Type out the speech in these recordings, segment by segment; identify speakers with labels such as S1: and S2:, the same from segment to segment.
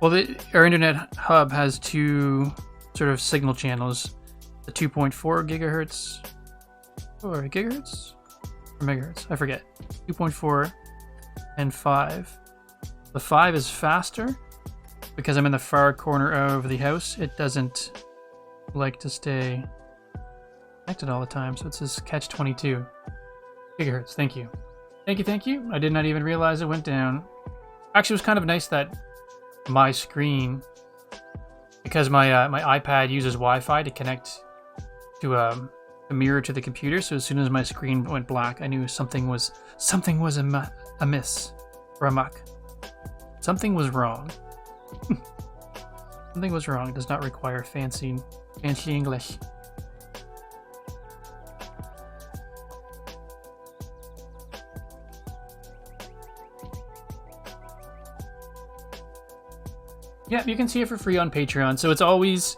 S1: Well, our internet hub has two sort of signal channels: the 2.4 gigahertz or gigahertz or megahertz. I forget. 2.4 and 5. The 5 is faster because I'm in the far corner of the house. It doesn't like to stay connected all the time, so it says catch 22 gigahertz. Thank you. Thank you. I did not even realize it went down. Actually, it was kind of nice that my screen, because my my iPad uses Wi-Fi to connect to a mirror to the computer. So as soon as my screen went black, I knew something was amiss or amok. Something was wrong. Something was wrong. It does not require fancy English. Yeah, you can see it for free on Patreon. So it's always,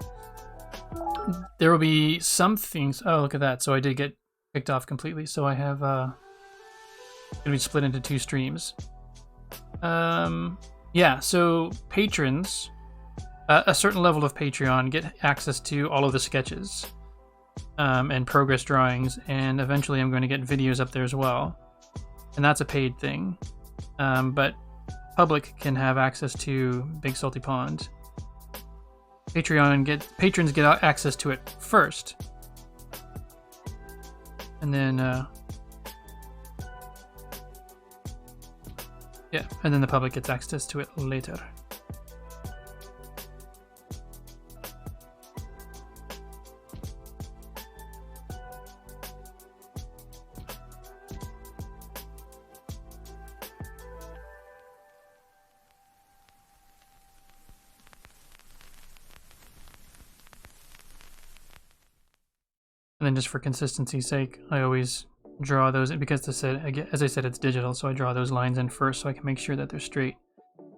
S1: there will be some things. Oh, look at that. So I did get kicked off completely. So I have going to be split into 2 streams. Yeah, so patrons, a certain level of Patreon get access to all of the sketches and progress drawings, and eventually I'm going to get videos up there as well. And that's a paid thing. But public can have access to Big Salty Pond. Patrons get access to it first, and then yeah, and then the public gets access to it later. And then just for consistency's sake, I always draw those in, because as I said, it's digital, so I draw those lines in first so I can make sure that they're straight.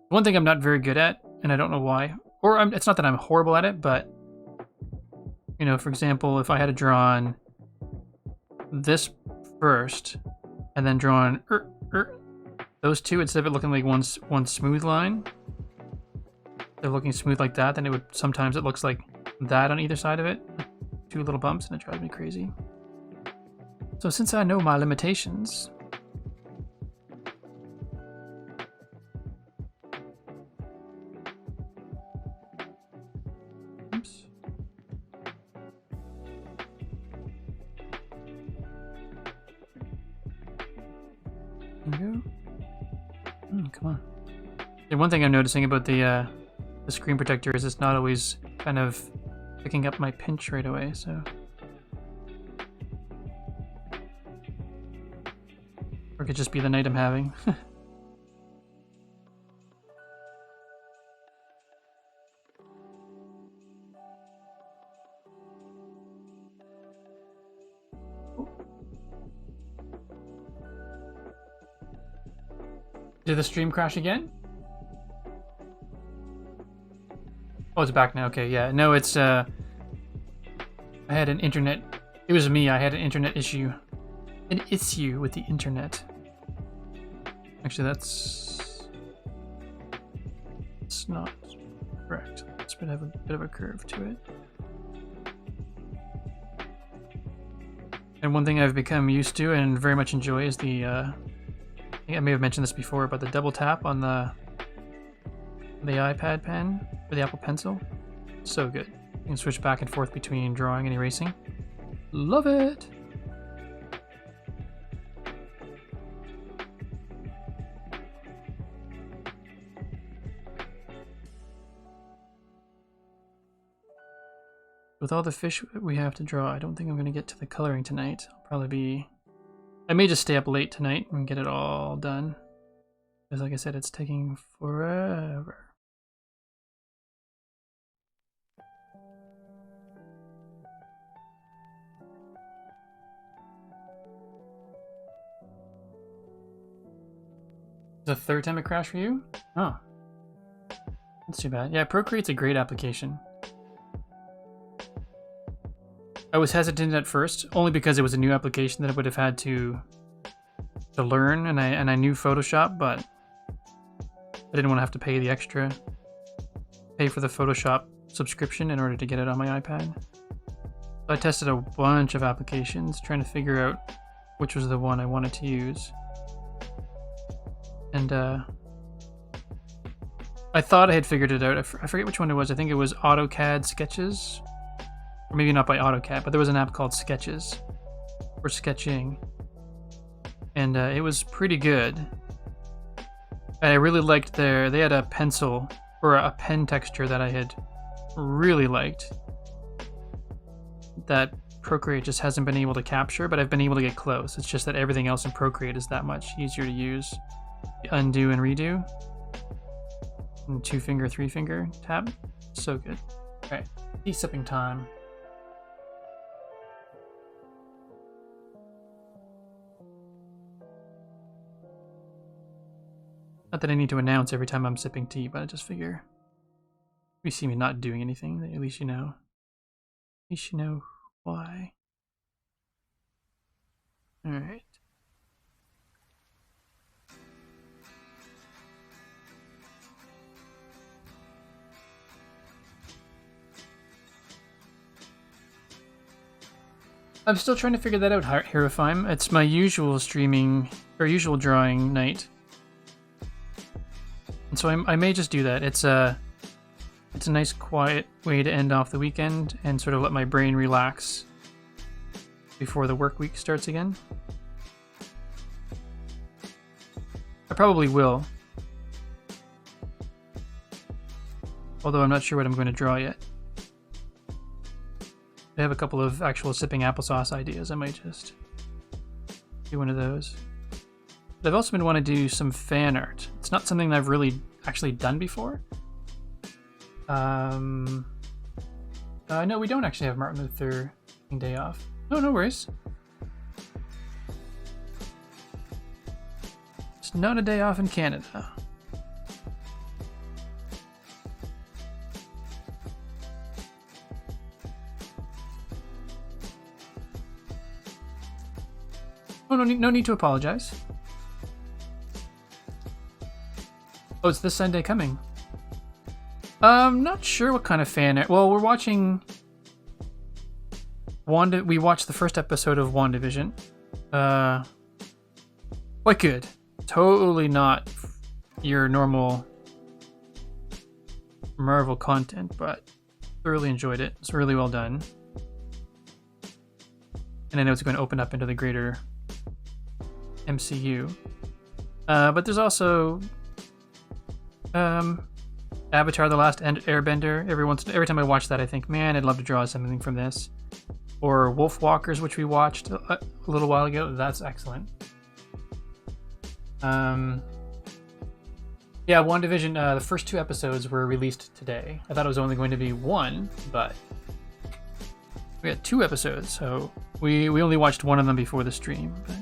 S1: One thing I'm not very good at, and I don't know why, or it's not that I'm horrible at it, but, you know, for example, if I had drawn this first, and then drawn those two, instead of it looking like one smooth line, they're looking smooth like that, then it looks like that on either side of it. 2 little bumps, and it drives me crazy. So since I know my limitations, oops. There you go. Come on. And one thing I'm noticing about the screen protector is it's not always kind of picking up my pinch right away, so. Or it could just be the night I'm having. Did the stream crash again? Oh, it's back now. Okay, yeah. No, it's I had an internet. It was me. I had an internet issue. An issue with the internet. Actually, it's not correct. It's going to have a bit of a curve to it. And one thing I've become used to and very much enjoy is the I think I may have mentioned this before, but the double tap on the iPad pen or the Apple Pencil. So good. You can switch back and forth between drawing and erasing. Love it! With all the fish we have to draw, I don't think I'm going to get to the coloring tonight. I may just stay up late tonight and get it all done. Because like I said, it's taking forever. The 3rd time it crashed for you? Oh. That's too bad. Yeah, Procreate's a great application. I was hesitant at first, only because it was a new application that I would have had to learn, and I knew Photoshop, but I didn't want to have to pay the extra pay for the Photoshop subscription in order to get it on my iPad. So I tested a bunch of applications trying to figure out which was the one I wanted to use. And I thought I had figured it out. I forget which one it was. I think it was AutoCAD Sketches. Or maybe not by AutoCAD, but there was an app called Sketches for sketching. And it was pretty good. I really liked they had a pencil or a pen texture that I had really liked that Procreate just hasn't been able to capture, but I've been able to get close. It's just that everything else in Procreate is that much easier to use. The undo and redo. And 2-finger, 3-finger tap. So good. Alright, tea sipping time. Not that I need to announce every time I'm sipping tea, but I just figure if you see me not doing anything, then at least you know. At least you know why. Alright. I'm still trying to figure that out, Herifime. It's my usual streaming, or usual drawing night. And so I may just do that. It's a nice quiet way to end off the weekend and sort of let my brain relax before the work week starts again. I probably will. Although I'm not sure what I'm going to draw yet. I have a couple of actual sipping applesauce ideas. I might just do one of those. But I've also been wanting to do some fan art. It's not something I've really actually done before. No, we don't actually have Martin Luther King Day off. No, no worries. It's not a day off in Canada. Oh, no need to apologize. Oh, it's this Sunday coming. Not sure what kind of fan art. Well, we're watching we watched the first episode of WandaVision. Quite good. Totally not your normal Marvel content, but thoroughly enjoyed it. It's really well done. And I know it's going to open up into the greater MCU. But there's also Avatar: The Last Airbender. Every time I watch that, I think, man, I'd love to draw something from this. Or Wolf Walkers, which we watched a little while ago. That's excellent. Yeah, WandaVision, the first 2 episodes were released today. I thought it was only going to be 1, but we had 2 episodes, so we only watched one of them before the stream. But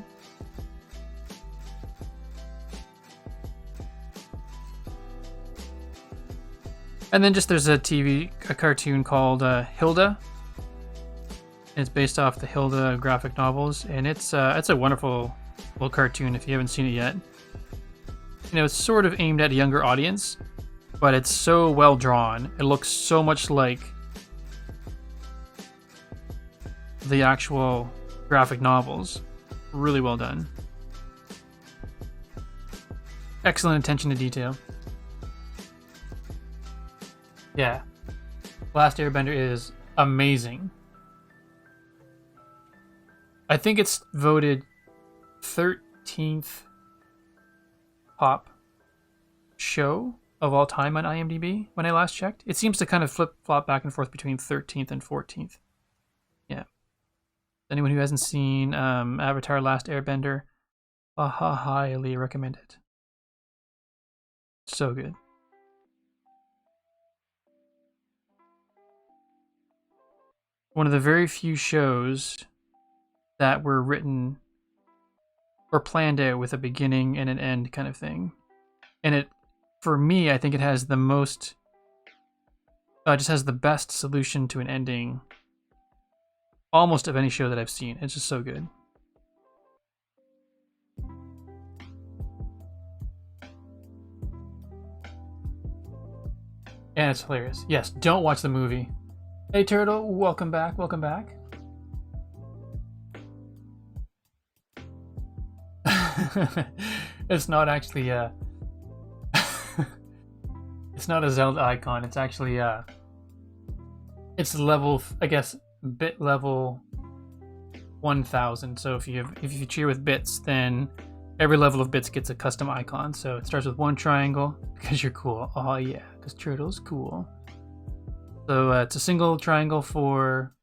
S1: and then just there's a cartoon called Hilda. It's based off the Hilda graphic novels, and it's a wonderful little cartoon if you haven't seen it yet. You know, it's sort of aimed at a younger audience, but it's so well drawn. It looks so much like the actual graphic novels. Really well done. Excellent attention to detail. Yeah. Last Airbender is amazing. I think it's voted 13th top show of all time on IMDb when I last checked. It seems to kind of flip-flop back and forth between 13th and 14th. Yeah. Anyone who hasn't seen Avatar: Last Airbender, highly recommend it. So good. One of the very few shows that were written or planned out with a beginning and an end kind of thing. And it, for me, I think it has the most, just has the best solution to an ending almost of any show that I've seen. It's just so good. And it's hilarious. Yes, don't watch the movie. Hey Turtle, welcome back, welcome back. It's not actually it's not a Zelda icon, it's actually it's level, I guess, bit level 1000. So if you cheer with bits, then every level of bits gets a custom icon. So it starts with one triangle because you're cool. Oh yeah, because Turtle's cool. So it's a single triangle for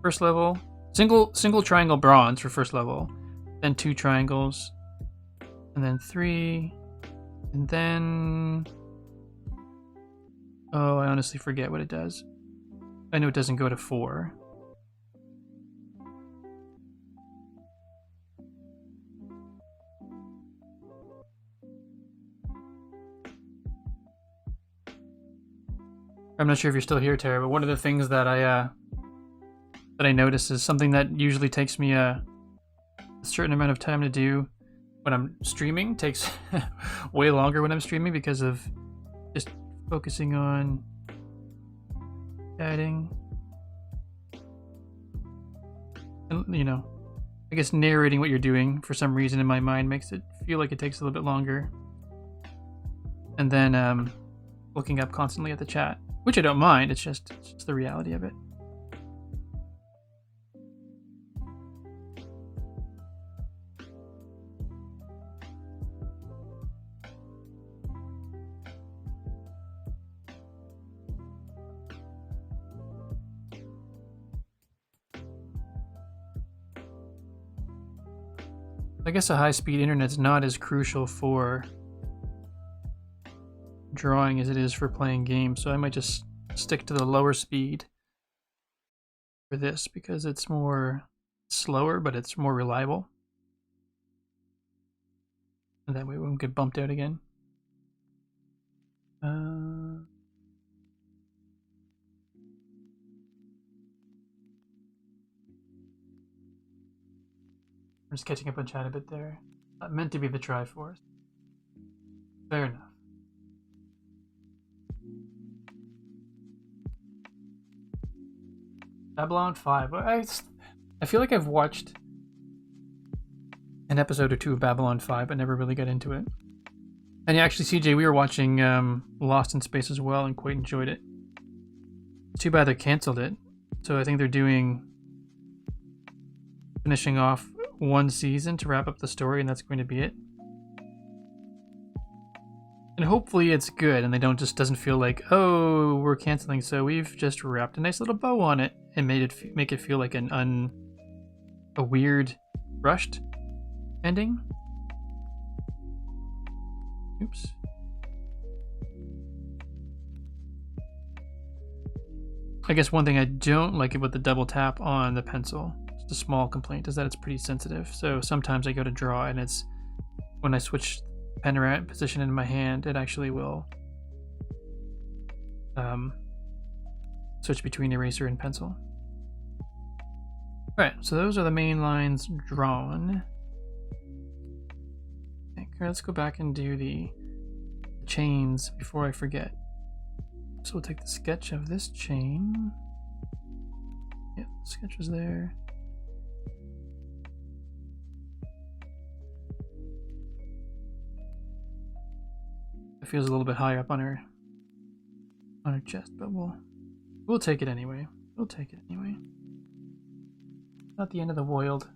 S1: first level. Single triangle bronze for first level, then 2 triangles, and then 3, and then oh, I honestly forget what it does. I know it doesn't go to 4. I'm not sure if you're still here, Tara, but one of the things that I notice is something that usually takes me a certain amount of time to do when I'm streaming. Takes way longer when I'm streaming because of just focusing on adding and, you know, I guess narrating what you're doing for some reason in my mind makes it feel like it takes a little bit longer. And then looking up constantly at the chat, which I don't mind, it's just the reality of it. I guess a high-speed internet's not as crucial for drawing as it is for playing games, so I might just stick to the lower speed for this because it's more slower, but it's more reliable. And that way we won't get bumped out again. I'm just catching up on chat a bit there. Not meant to be the Triforce. Fair enough. Babylon 5. I feel like I've watched an episode or two of Babylon 5, but never really got into it. And yeah, actually, CJ, we were watching Lost in Space as well and quite enjoyed it. Too bad they canceled it. So I think they're finishing off one season to wrap up the story, and that's going to be it. And hopefully it's good and they doesn't feel like, oh, we're canceling, so we've just wrapped a nice little bow on it and make it feel like a weird, rushed ending. Oops. I guess one thing I don't like about the double tap on the pencil, just a small complaint, is that it's pretty sensitive. So sometimes I go to draw and it's when I switch pen around position in my hand, it actually will switch between eraser and pencil. Alright, so those are the main lines drawn. Okay, let's go back and do the chains before I forget. So we'll take the sketch of this chain. Yep, the sketch is there. It feels a little bit higher up on her chest, but we'll take it anyway. We'll take it anyway. Not the end of the world.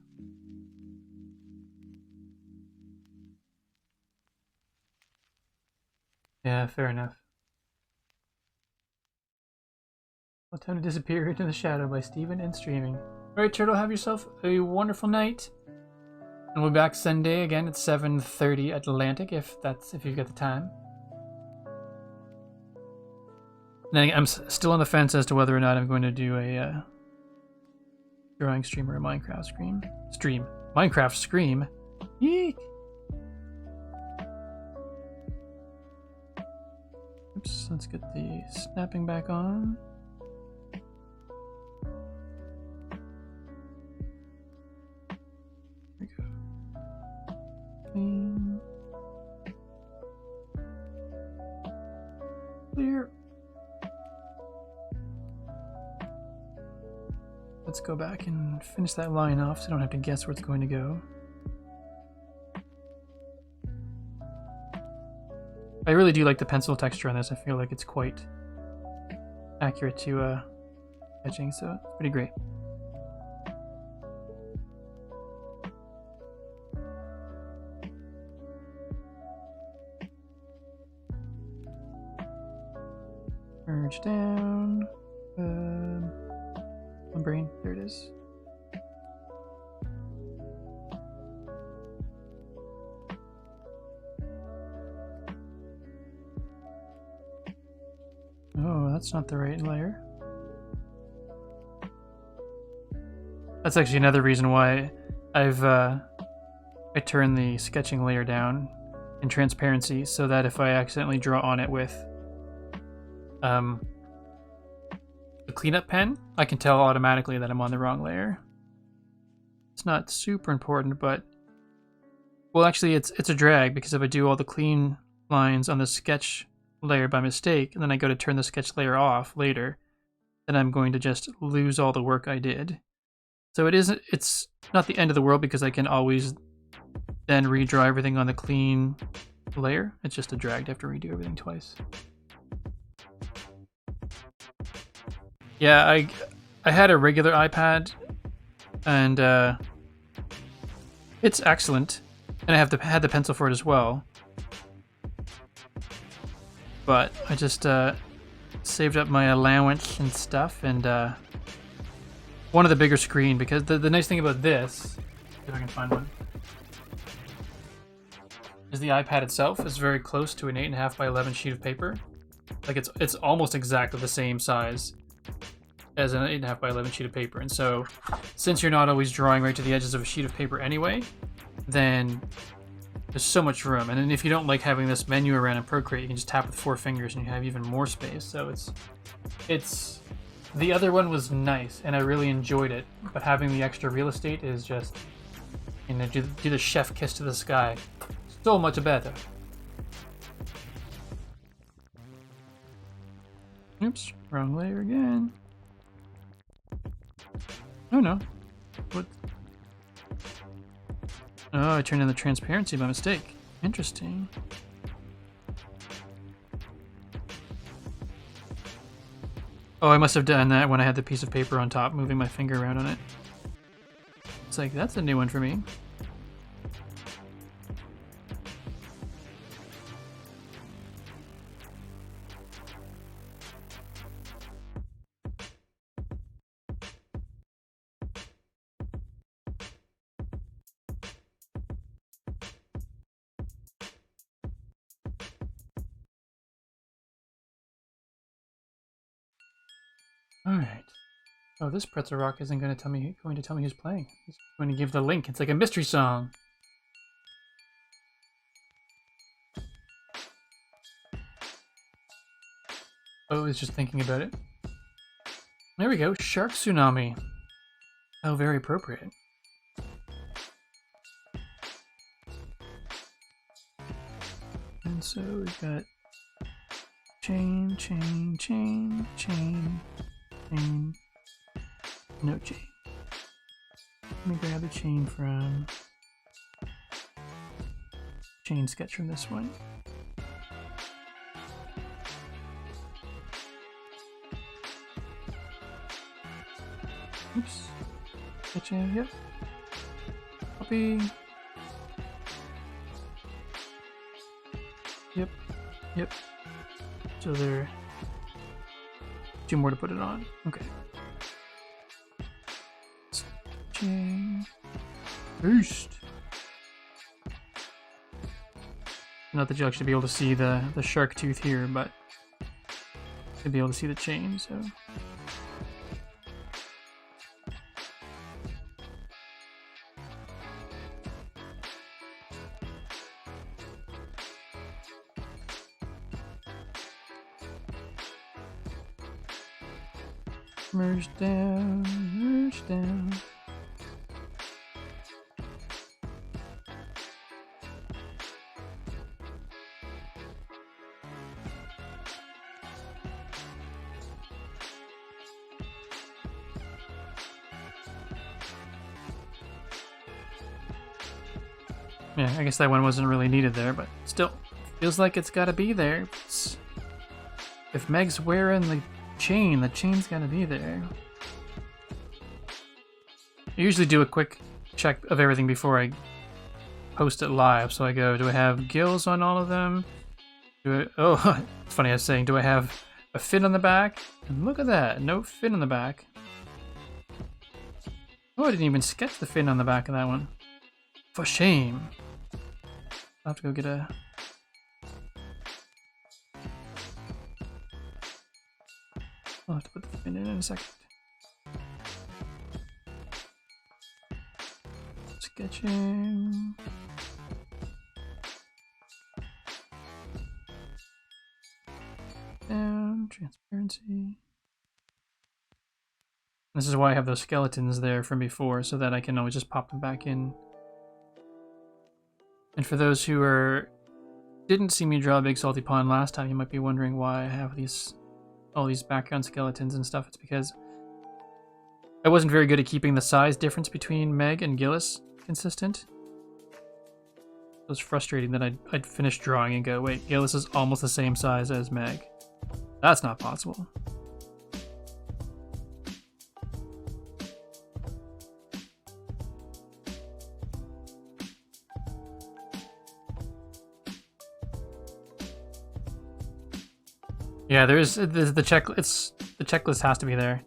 S1: Yeah, fair enough. What Time to Disappear into the Shadow by Steven and streaming. Alright, Turtle, have yourself a wonderful night. And we'll be back Sunday again at 7:30 Atlantic if you've got the time. Then I'm still on the fence as to whether or not I'm going to do a drawing stream or a Minecraft stream. Minecraft stream. Yeek. Oops, let's get the snapping back on. There we go. Clean. clear. Let's go back and finish that line off so I don't have to guess where it's going to go. I really do like the pencil texture on this. I feel like it's quite accurate to etching, so it's pretty great. Merge down. Brain, there it is. Oh, that's not the right layer. That's actually another reason why I turned the sketching layer down in transparency, so that if I accidentally draw on it with the cleanup pen, I can tell automatically that I'm on the wrong layer. It's not super important, but well, actually it's a drag, because if I do all the clean lines on the sketch layer by mistake and then I go to turn the sketch layer off later, then I'm going to just lose all the work I did. So it's not the end of the world, because I can always then redraw everything on the clean layer. It's just a drag to have to redo everything twice. Yeah, I had a regular iPad, and it's excellent, and I had the pencil for it as well. But I just saved up my allowance and stuff, and wanted the bigger screen, because the nice thing about this, see if I can find one, is the iPad itself is very close to an 8.5 by 11 sheet of paper. Like it's almost exactly the same size as an 8.5 by 11 sheet of paper. And so since you're not always drawing right to the edges of a sheet of paper anyway, then there's so much room. And then if you don't like having this menu around in Procreate, you can just tap with 4 fingers and you have even more space. So it's the other one was nice and I really enjoyed it, but having the extra real estate is just, you know, do the chef kiss to the sky. So much better. Oops, wrong layer again. Oh no. What? Oh, I turned on the transparency by mistake. Interesting. Oh, I must have done that when I had the piece of paper on top, moving my finger around on it. It's like, that's a new one for me. Alright. Oh, this pretzel rock isn't going to tell me who's playing. It's going to give the link. It's like a mystery song. Oh, it's just thinking about it. There we go. Shark Tsunami. Oh, very appropriate. And so we've got chain, chain, chain, chain, chain, no chain. Let me grab a chain from chain sketch from this one. Oops. Sketching, yep. Copy. Yep. Yep. So there are 2 more to put it on. Okay. Sketching. Boost. Not that you'll actually be able to see the shark tooth here, but you'll be able to see the chain, so. Merge down, merge down. Yeah, I guess that one wasn't really needed there, but still, feels like it's gotta be there. If Meg's wearing the chain's gotta be there. I usually do a quick check of everything before I post it live. So I go, do I have gills on all of them? Oh, it's funny I was saying, do I have a fin on the back? And look at that, no fin on the back. Oh, I didn't even sketch the fin on the back of that one. For shame. I'll have to go get a... I'll have to put the fin in a second. Sketching. Down, transparency. This is why I have those skeletons there from before, so that I can always just pop them back in. And for those who didn't see me draw Big Salty Pond last time, you might be wondering why I have all these background skeletons and stuff. It's because I wasn't very good at keeping the size difference between Meg and Gillis consistent. It was frustrating that I'd finish drawing and go, wait, Gillis is almost the same size as Meg. That's not possible. Yeah, there's the checklist has to be there.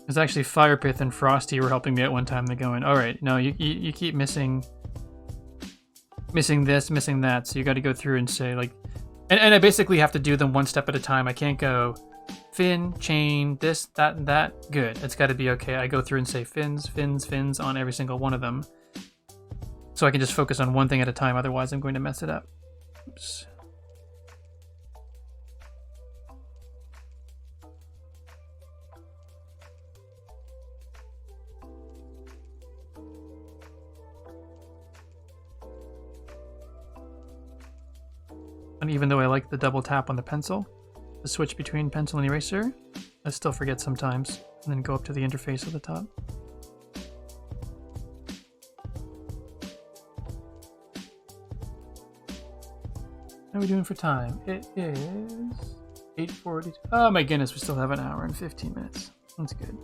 S1: There's actually Firepith and Frosty were helping me at one time. They're going, all right, no, you keep missing this, missing that. So you got to go through and say like, and I basically have to do them one step at a time. I can't go fin, chain, this, that, and that. Good. It's got to be okay. I go through and say fins, fins, fins on every single one of them. So I can just focus on one thing at a time. Otherwise, I'm going to mess it up. Oops. And even though I like the double tap on the pencil, the switch between pencil and eraser, I still forget sometimes, and then go up to the interface at the top. How are we doing for time? It is 8:40. Oh my goodness, we still have an hour and 15 minutes. That's good.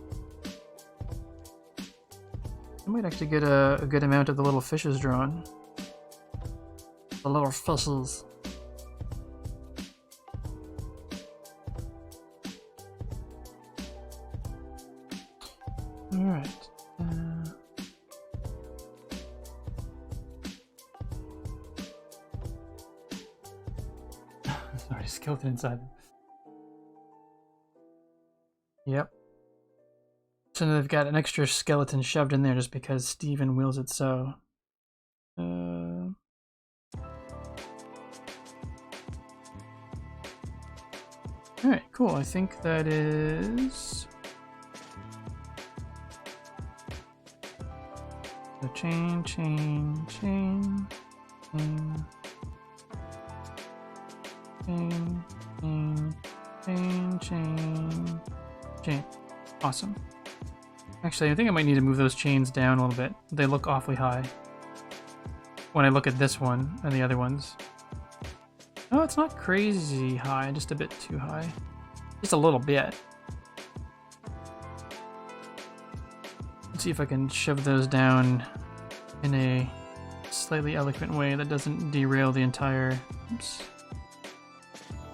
S1: I might actually get a good amount of the little fishes drawn. The little fishes. Alright. Sorry, skeleton inside. Yep. So they've got an extra skeleton shoved in there just because Steven wills it so. Alright, cool. I think that is... So chain, chain, chain, chain, chain, chain, chain, chain, chain. Awesome. Actually, I think I might need to move those chains down a little bit. They look awfully high when I look at this one and the other ones. No, it's not crazy high, just a bit too high. Just a little bit. Let's see if I can shove those down in a slightly eloquent way that doesn't derail the entire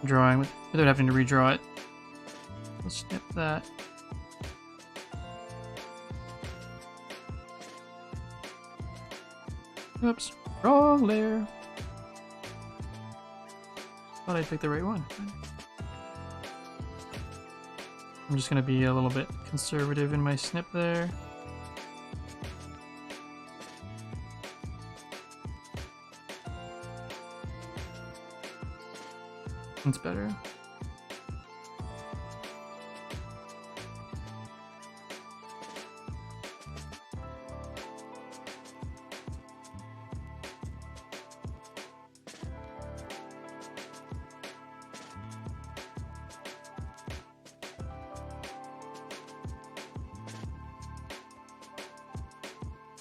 S1: drawing without having to redraw it. Let's snip that. Oops, wrong layer. Thought I picked the right one. I'm just gonna be a little bit conservative in my snip there. That's better.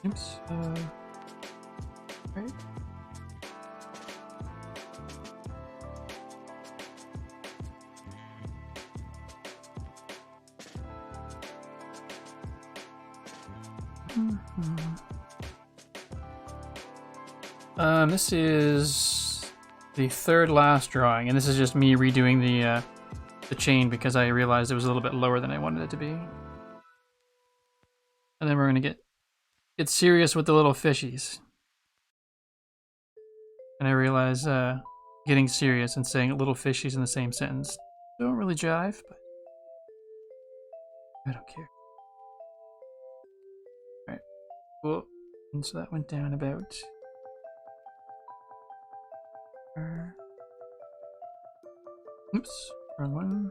S1: Oops. Right. This is the third last drawing, and this is just me redoing the chain because I realized it was a little bit lower than I wanted it to be. And then we're gonna get serious with the little fishies. And I realize getting serious and saying little fishies in the same sentence don't really jive, but I don't care. Alright, cool. And so that went down about... Oops, wrong one.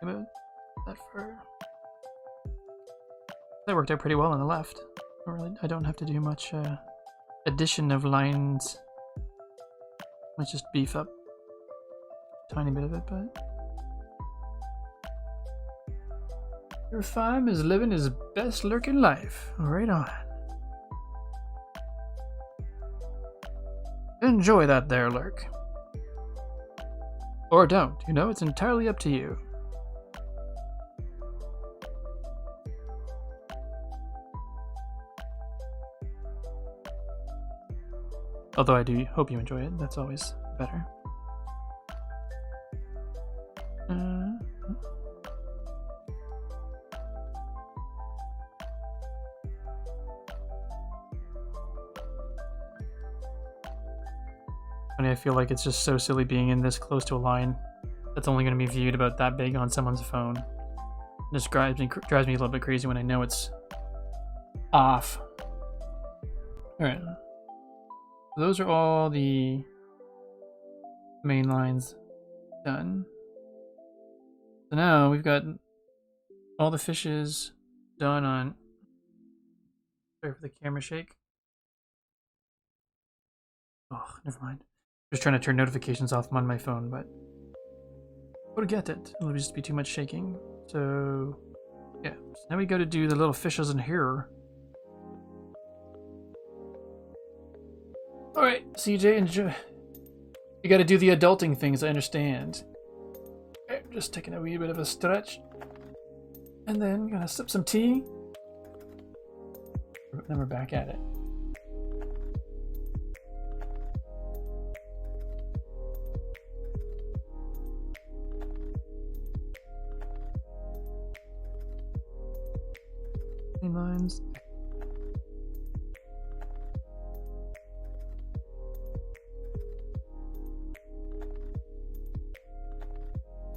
S1: About that far. That worked out pretty well on the left. I don't have to do much addition of lines. Let's just beef up a tiny bit of it, but your farm is living his best lurking life. Right on. Enjoy that there, lurk. Or don't, you know, it's entirely up to you. Although I do hope you enjoy it, that's always better. Funny, I feel like it's just so silly being in this close to a line that's only going to be viewed about that big on someone's phone. It just drives me a little bit crazy when I know it's off. Alright. Those are all the main lines done. So now we've got all the fishes done on... Sorry for the camera shake. Oh, never mind. Just trying to turn notifications off on my phone, but I would get it. It'll just be too much shaking. So yeah. So now we got to do the little fishes in here. Alright, CJ, enjoy. You gotta do the adulting things, I understand. Okay, just taking a wee bit of a stretch. And then gonna sip some tea. Then we're back at it. Lines.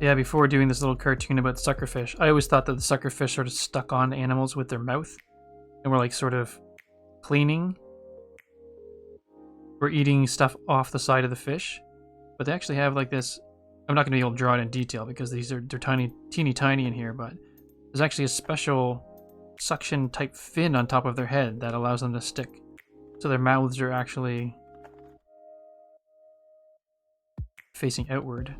S1: Yeah, before doing this little cartoon about suckerfish, I always thought that the suckerfish sort of stuck on animals with their mouth and were like sort of cleaning or eating stuff off the side of the fish. But they actually have like this, I'm not going to be able to draw it in detail because they're tiny, teeny tiny in here, but there's actually a special suction type fin on top of their head that allows them to stick. So their mouths are actually facing outward.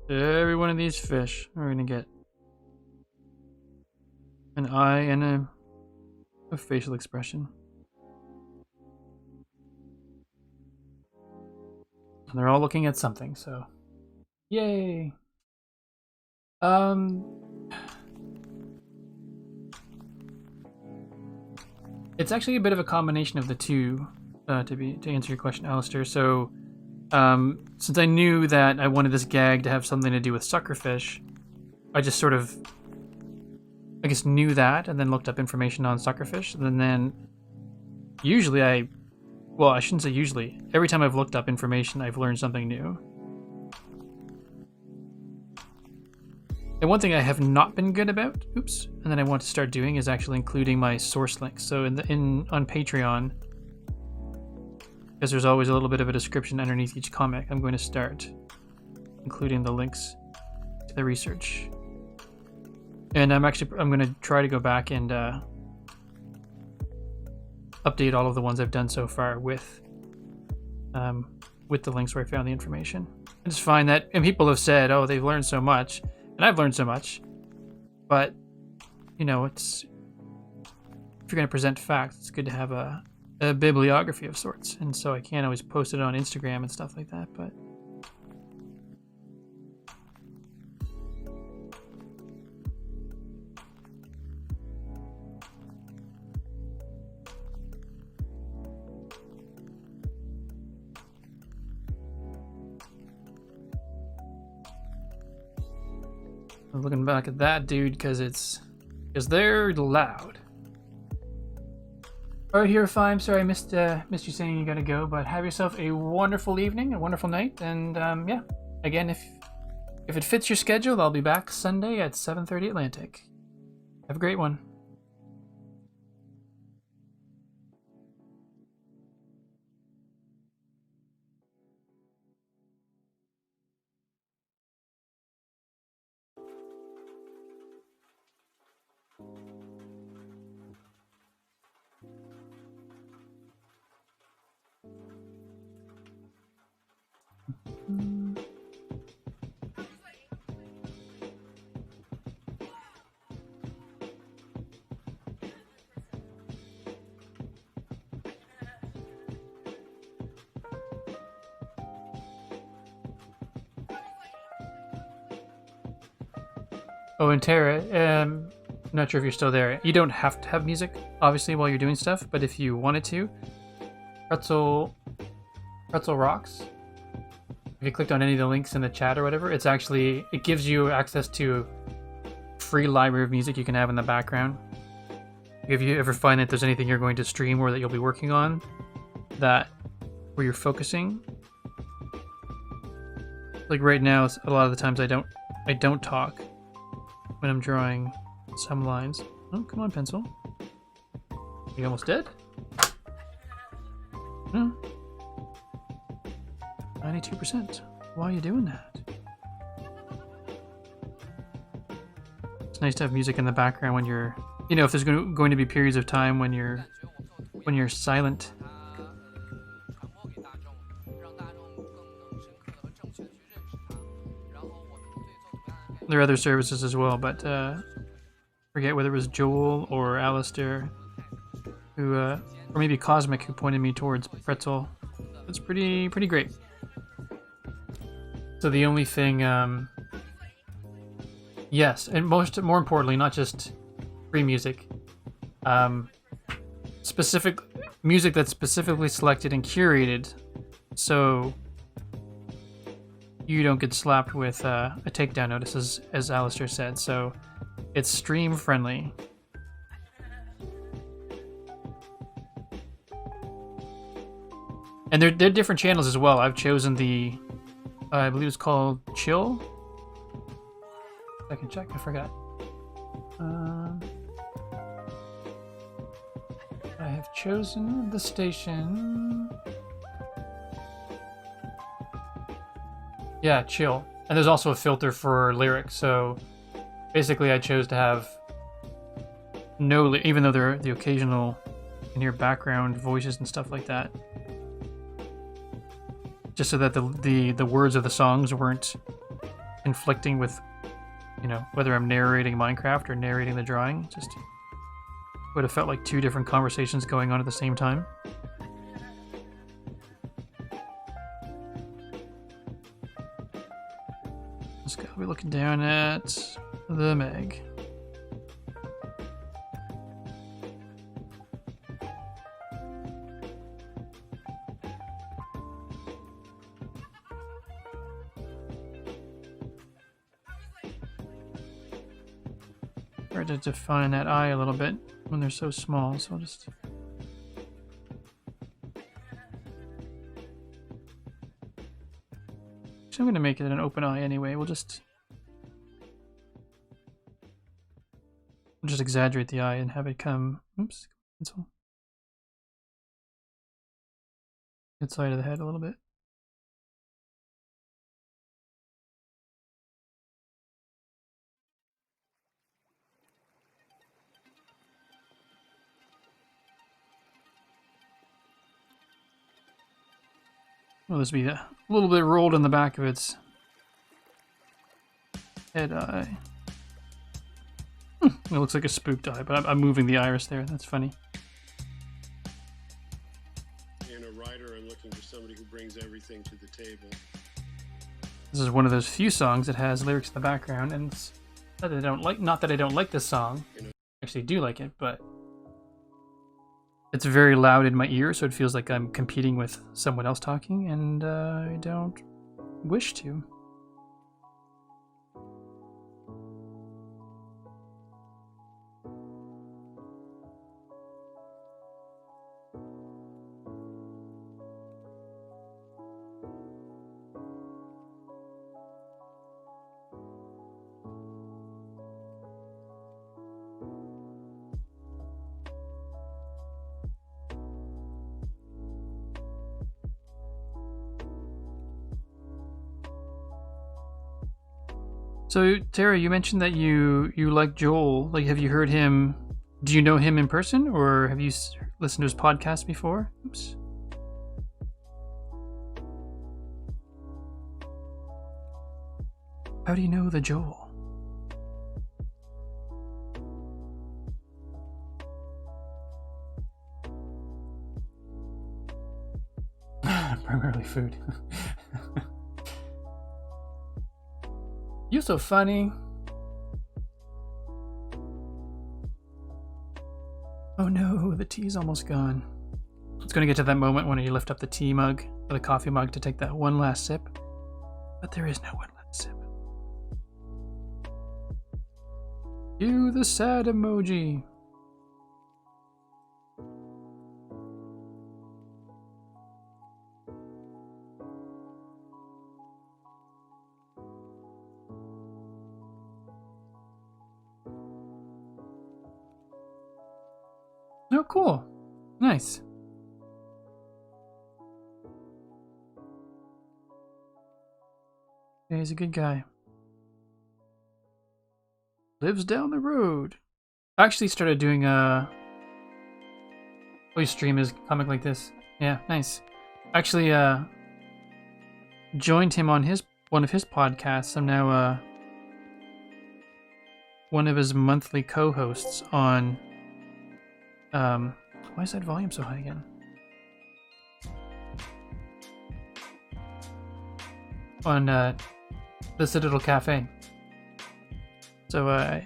S1: Every one of these fish are going to get an eye and a facial expression. And they're all looking at something, so yay! It's actually a bit of a combination of the two, to answer your question, Alistair. So since I knew that I wanted this gag to have something to do with suckerfish, I just sort of, I guess, knew that and then looked up information on suckerfish. And then usually I Well, I shouldn't say usually. Every time I've looked up information, I've learned something new. And one thing I have not been good about, oops, and then I want to start doing is actually including my source links. So on Patreon, because there's always a little bit of a description underneath each comic, I'm going to start including the links to the research. And I'm going to try to go back and update all of the ones I've done so far with the links where I found the information. I just find that, and people have said, oh, they've learned so much, and I've learned so much, but, you know, if you're going to present facts, it's good to have a bibliography of sorts, and so I can't always post it on Instagram and stuff like that, but... I'm looking back at that dude because they're loud. Alright, here, Fime. Sorry I missed you saying you gotta go, but have yourself a wonderful evening, a wonderful night, and yeah. Again, if it fits your schedule, I'll be back Sunday at 7:30 Atlantic. Have a great one. Oh, and Tara, I'm not sure if you're still there. You don't have to have music, obviously, while you're doing stuff, but if you wanted to, Pretzel Rocks. If you clicked on any of the links in the chat or whatever, it gives you access to free library of music you can have in the background. If you ever find that there's anything you're going to stream or that you'll be working on where you're focusing, like right now, a lot of the times I don't talk when I'm drawing some lines. Oh, come on, pencil. You almost dead? No. 92%. Why are you doing that? It's nice to have music in the background when you're, you know, if there's going to be periods of time when you're silent. There are other services as well, but forget whether it was Joel or Alistair who, or maybe Cosmic, who pointed me towards Pretzel. It's pretty great. So the only thing, yes, and more importantly, not just free music, specific music that's specifically selected and curated, so you don't get slapped with a takedown notice, as Alistair said. So it's stream friendly. And they're different channels as well. I've chosen the, I believe it's called Chill. I can check, I forgot. I have chosen the station. Yeah, Chill. And there's also a filter for lyrics, so basically I chose to have no, even though there are the occasional in your background voices and stuff like that, just so that the words of the songs weren't conflicting with, you know, whether I'm narrating Minecraft or narrating the drawing. Just would have felt like two different conversations going on at the same time. Let's go. We're looking down at the Meg. Hard to define that eye a little bit when they're so small, so I'll just... I'm gonna make it an open eye anyway. We'll just exaggerate the eye and have it come. Oops, pencil. Inside of the head a little bit. Will this be a little bit rolled in the back of its head eye? It looks like a spooked eye, but I'm moving the iris there. That's funny.
S2: And a writer and looking for somebody who brings everything to the table.
S1: This is one of those few songs that has lyrics in the background, and it's not that I don't like. Not that I don't like this song. I actually do like it, but it's very loud in my ear, so it feels like I'm competing with someone else talking, and I don't wish to. So, Tara, you mentioned that you like Joel. Like, have you heard him? Do you know him in person, or have you listened to his podcast before? Oops. How do you know the Joel? Primarily food. You're so funny. Oh no, the tea's almost gone. It's gonna get to that moment when you lift up the tea mug or the coffee mug to take that one last sip. But there is no one last sip. Do the sad emoji. Oh, cool. Nice. Yeah, he's a good guy. Lives down the road. I actually started doing his stream is comic like this. Yeah, nice. Actually, joined him on one of his podcasts. I'm now one of his monthly co-hosts on. Why is that volume so high again? On the Citadel Cafe. So I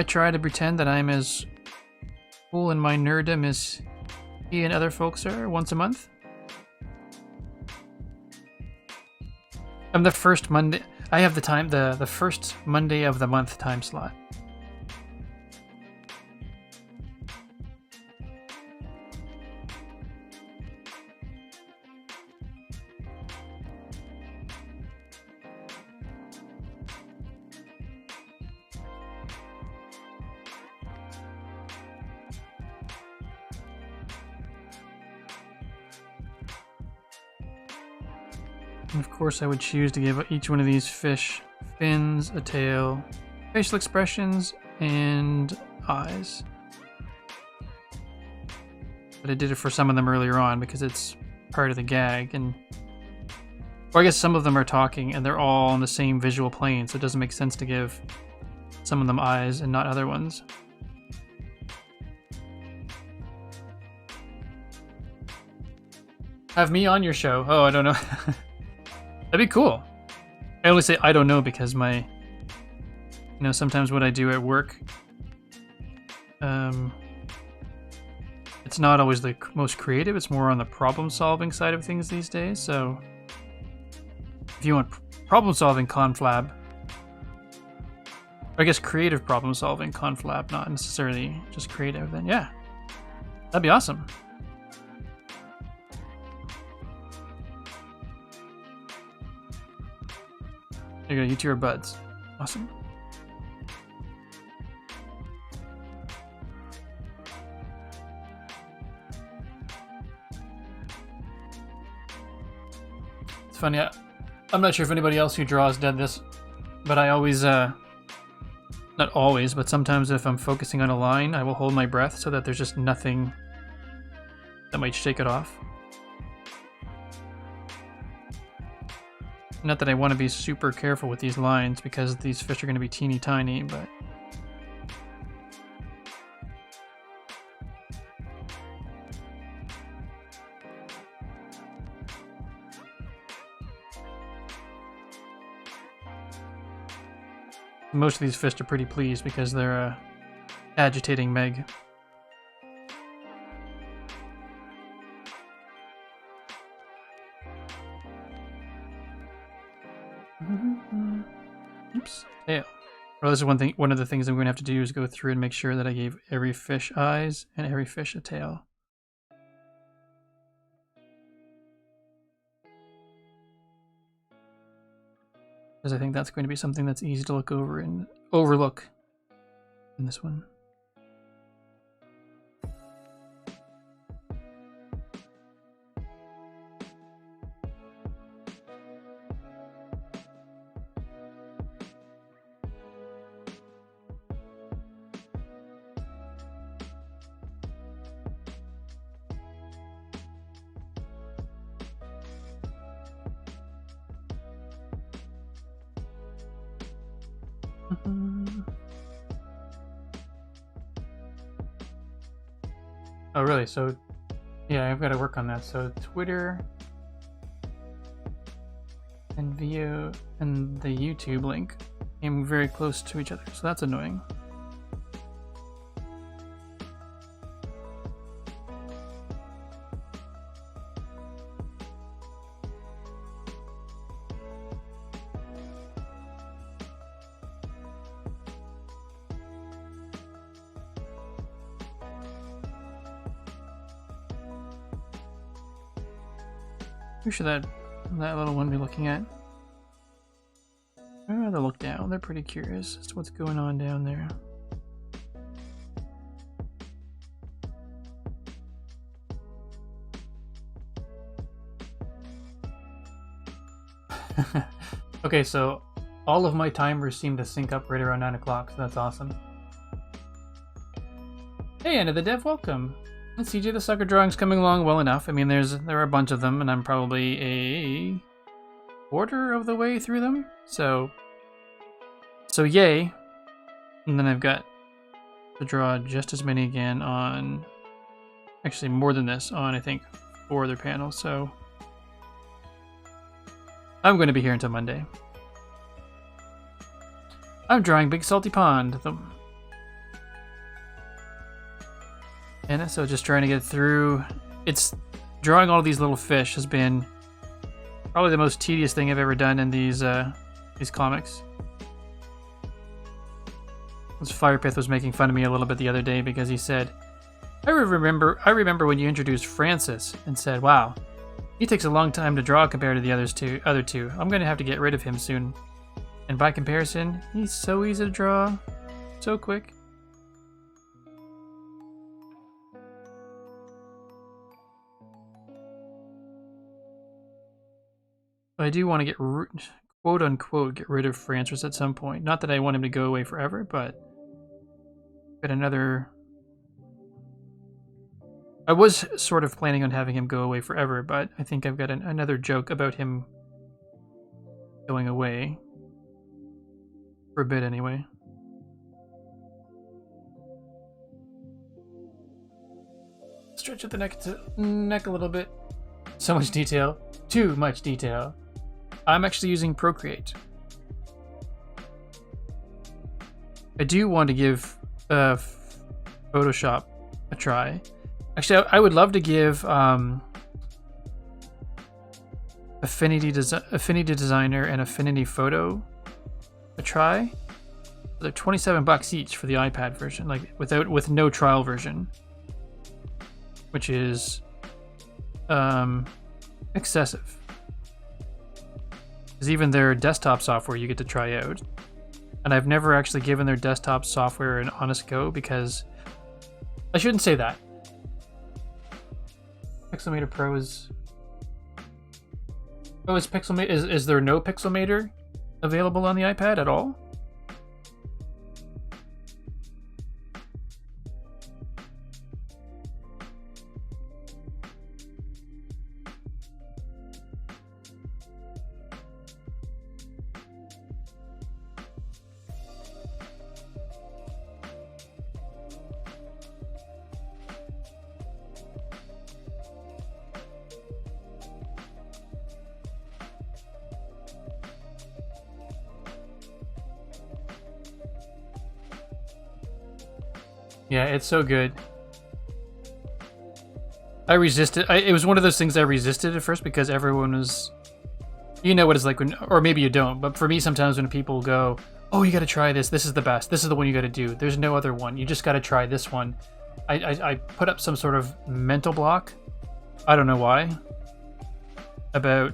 S1: try to pretend that I'm as cool in my nerddom as he and other folks are once a month. I'm the first Monday. I have the time, the first Monday of the month time slot. And of course I would choose to give each one of these fish fins, a tail, facial expressions, and eyes. But I did it for some of them earlier on because it's part of the gag, or I guess some of them are talking and they're all on the same visual plane, so it doesn't make sense to give some of them eyes and not other ones. Have me on your show? Oh, I don't know. That'd be cool. I only say I don't know because sometimes what I do at work, it's not always the most creative. It's more on the problem-solving side of things these days. So if you want problem-solving conflab, or I guess creative problem-solving conflab, not necessarily just creative, then yeah, that'd be awesome. There you go, you two are buds. Awesome. It's funny, I'm not sure if anybody else who draws did this, but I always, not always, but sometimes if I'm focusing on a line, I will hold my breath so that there's just nothing that might shake it off. Not that I want to be super careful with these lines because these fish are going to be teeny tiny, but... Most of these fish are pretty pleased because they're agitating Meg. Oops. Yeah. Well, this is one thing. One of the things I'm going to have to do is go through and make sure that I gave every fish eyes and every fish a tail. Because I think that's going to be something that's easy to look over and overlook in this one. Oh, really? So, yeah, I've got to work on that. So, Twitter and Vio and the YouTube link came very close to each other, so that's annoying. Who should that little one be looking at? I'd rather look down. They're pretty curious as to what's going on down there. Okay, so all of my timers seem to sync up right around 9 o'clock, so that's awesome. Hey, Anna the Dev, welcome. And CJ the Sucker drawing's coming along well enough. I mean, there are a bunch of them, and I'm probably a quarter of the way through them. So yay. And then I've got to draw just as many again on, actually more than this, on I think 4 other panels. So I'm going to be here until Monday. I'm drawing Big Salty Pond. And so just trying to get through. It's drawing all of these little fish has been probably the most tedious thing I've ever done in these comics. This Firepith was making fun of me a little bit the other day because he said, I remember when you introduced Francis and said, wow, he takes a long time to draw compared to the other two. I'm going to have to get rid of him soon. And by comparison, he's so easy to draw, so quick. I do want to get, quote unquote, get rid of Francis at some point. Not that I want him to go away forever, but got another... I was sort of planning on having him go away forever, but I think I've got another joke about him going away. For a bit, anyway. Stretch out the neck a little bit. So much detail. Too much detail. I'm actually using Procreate. I do want to give Photoshop a try. Actually, I would love to give Affinity Designer and Affinity Photo a try. They're $27 each for the iPad version, like with no trial version, which is excessive. Because even their desktop software you get to try out. And I've never actually given their desktop software an honest go because I shouldn't say that. Pixelmator Pro is... Oh, is Pixelmator... Is there no Pixelmator available on the iPad at all? Yeah, it's so good. I resisted. It was one of those things I resisted at first because everyone was... You know what it's like when... Or maybe you don't, but for me sometimes when people go, oh, you gotta try this. This is the best. This is the one you gotta do. There's no other one. You just gotta try this one. I put up some sort of mental block. I don't know why. About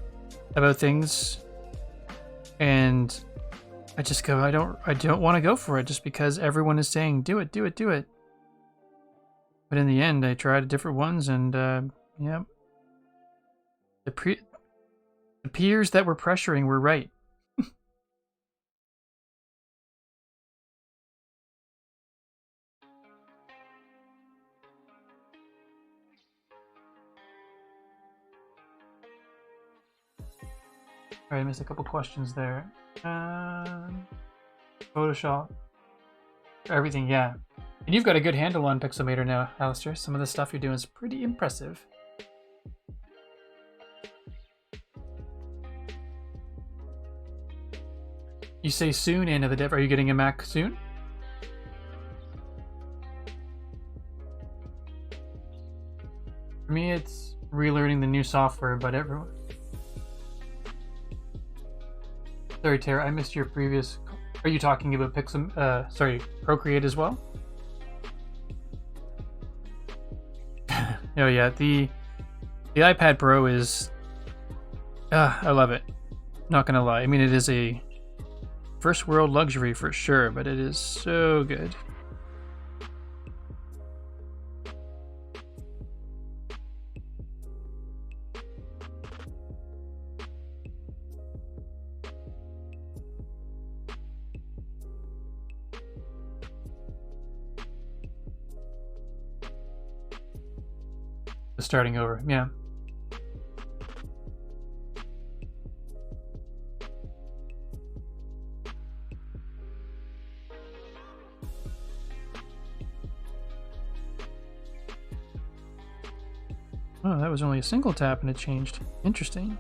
S1: things. And I just go, I don't want to go for it just because everyone is saying, do it, do it, do it. But in the end, I tried different ones, and yeah, the peers that were pressuring were right. All right, I missed a couple questions there. Photoshop, everything, yeah. And you've got a good handle on Pixelmator now, Alistair. Some of the stuff you're doing is pretty impressive. You say soon, Anna the Dev. Are you getting a Mac soon? For me, it's relearning the new software, but everyone... Sorry, Tara, I missed your previous... Are you talking about Procreate as well? Oh yeah, the iPad Pro is... I love it. Not gonna lie. I mean, it is a first world luxury for sure, but it is so good. Starting over, yeah. Oh, that was only a single tap and it changed. Interesting.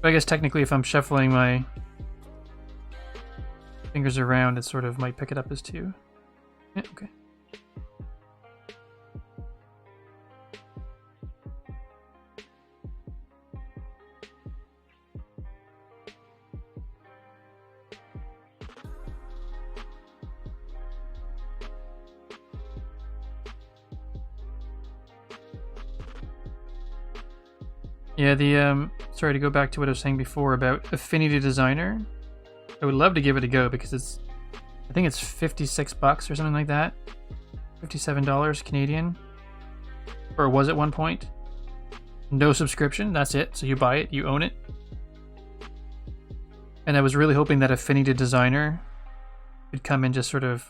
S1: But I guess technically if I'm shuffling my fingers around, it sort of might pick it up as two. Yeah, okay. Yeah, sorry to go back to what I was saying before about Affinity Designer. I would love to give it a go because I think it's 56 bucks or something like that. $57 Canadian. Or it was at one point. No subscription, that's it. So you buy it, you own it. And I was really hoping that Affinity Designer could come and just sort of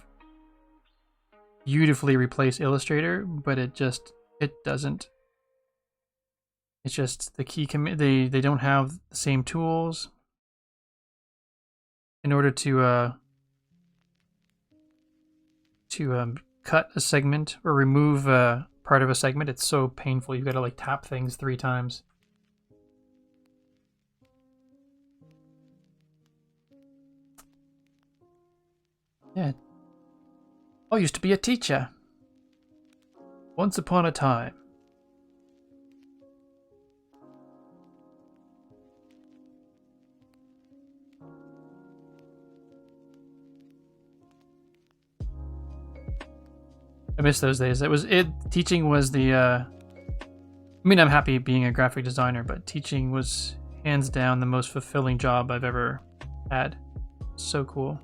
S1: beautifully replace Illustrator, but it doesn't. It's just the key they don't have the same tools in order to cut a segment or remove part of a segment. It's so painful. You've got to like tap things 3 times. Yeah. I used to be a teacher. Once upon a time. I miss those days. Teaching was the I mean, I'm happy being a graphic designer, but teaching was hands down the most fulfilling job I've ever had. So cool.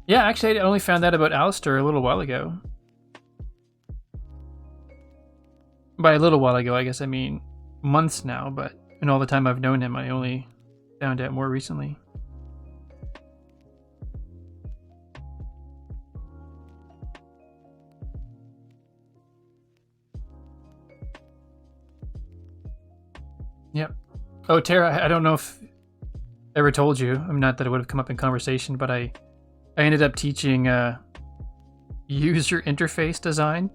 S1: Yeah, actually, I only found out about Alistair a little while ago. By a little while ago, I guess I mean months now, but in all the time I've known him, I only found out more recently. Yep. Oh, Tara, I don't know if I ever told you. I mean, not that it would have come up in conversation, but I ended up teaching user interface design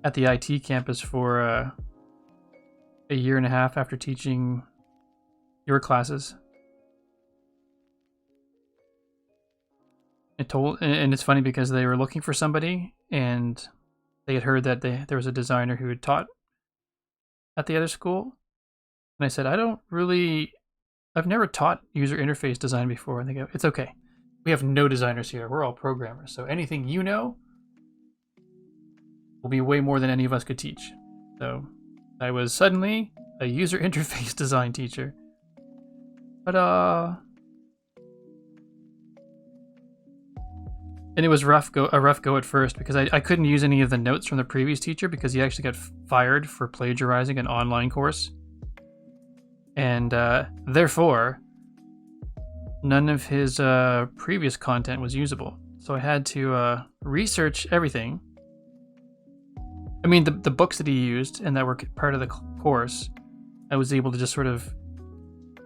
S1: at the IT campus for a year and a half after teaching your classes. And it's funny because they were looking for somebody, and they had heard that there was a designer who had taught at the other school. And I said, I've never taught user interface design before. And they go, it's okay. We have no designers here. We're all programmers. So anything you know will be way more than any of us could teach. So I was suddenly a user interface design teacher. But and it was a rough go at first because I couldn't use any of the notes from the previous teacher because he actually got fired for plagiarizing an online course. And therefore, none of his previous content was usable. So I had to research everything. I mean, the books that he used and that were part of the course, I was able to just sort of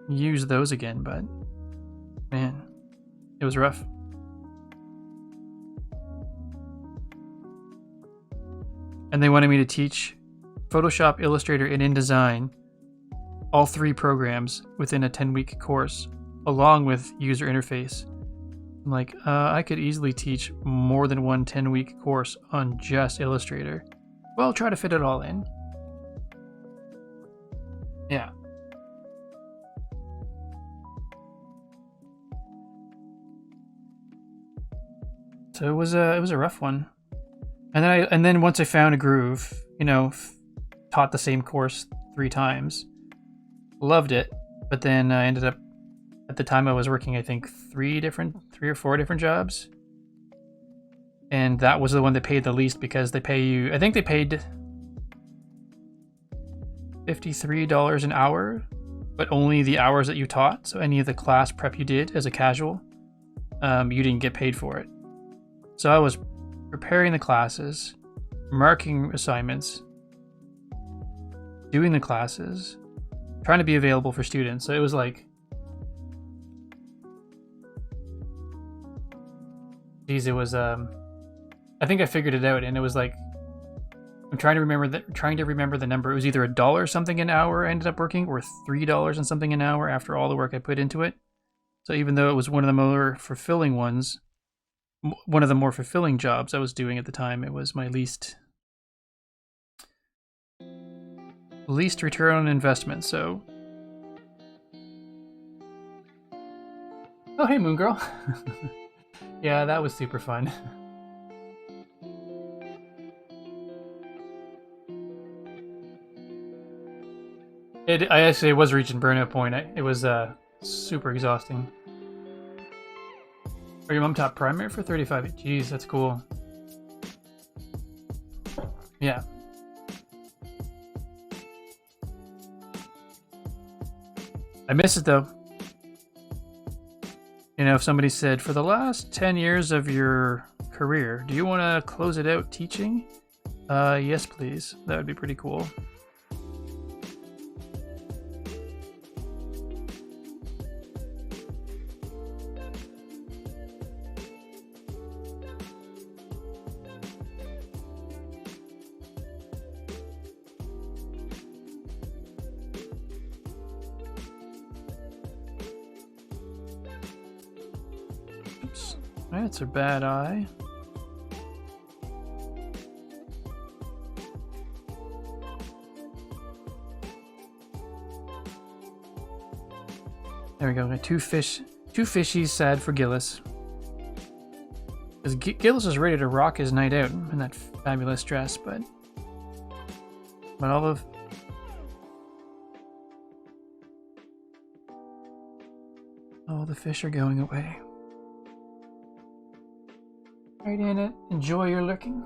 S1: use those again, but man, it was rough. And they wanted me to teach Photoshop, Illustrator, and InDesign, all 3 programs within a 10-week course, along with user interface. I'm like, I could easily teach more than one 10-week course on just Illustrator. Well, try to fit it all in. Yeah. So it was a rough one. And then once I found a groove, taught the same course 3 times. Loved it, but then I ended up, at the time I was working, I think 3 or 4 different jobs. And that was the one that paid the least because they pay you, I think they paid $53 an hour, but only the hours that you taught. So any of the class prep you did as a casual, you didn't get paid for it. So I was preparing the classes, marking assignments, doing the classes, trying to be available for students. So it was like, geez, it was, I think I figured it out, and it was like, I'm trying to remember the number. It was either $1 something an hour I ended up working, or $3 and something an hour after all the work I put into it. So even though it was one of the more fulfilling jobs I was doing at the time, it was my least return on investment. So, oh hey, Moon Girl. Yeah, that was super fun. I was reaching burnout point. It was super exhausting. Are your mom taught primary for 35? Jeez, that's cool. Yeah. I miss it though. If somebody said, for the last 10 years of your career, do you want to close it out teaching? Yes, please. That would be pretty cool. Oops. That's a bad eye. There we go. Got two fishies sad for Gillis. Because Gillis is ready to rock his night out in that fabulous dress, but all the fish are going away. Right in it. Enjoy your looking.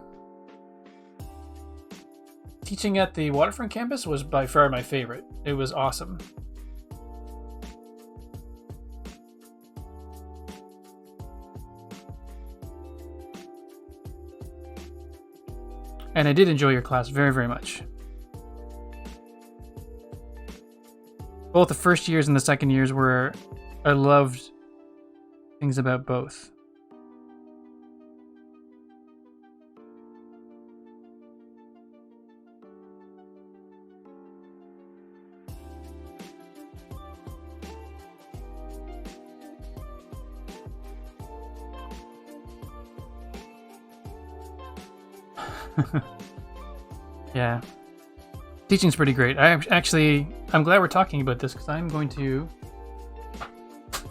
S1: Teaching at the waterfront campus was by far my favorite. It was awesome. And I did enjoy your class very, very much. Both the first years and the second years were, I loved things about both. Yeah, teaching's pretty great. I'm glad we're talking about this because I'm going to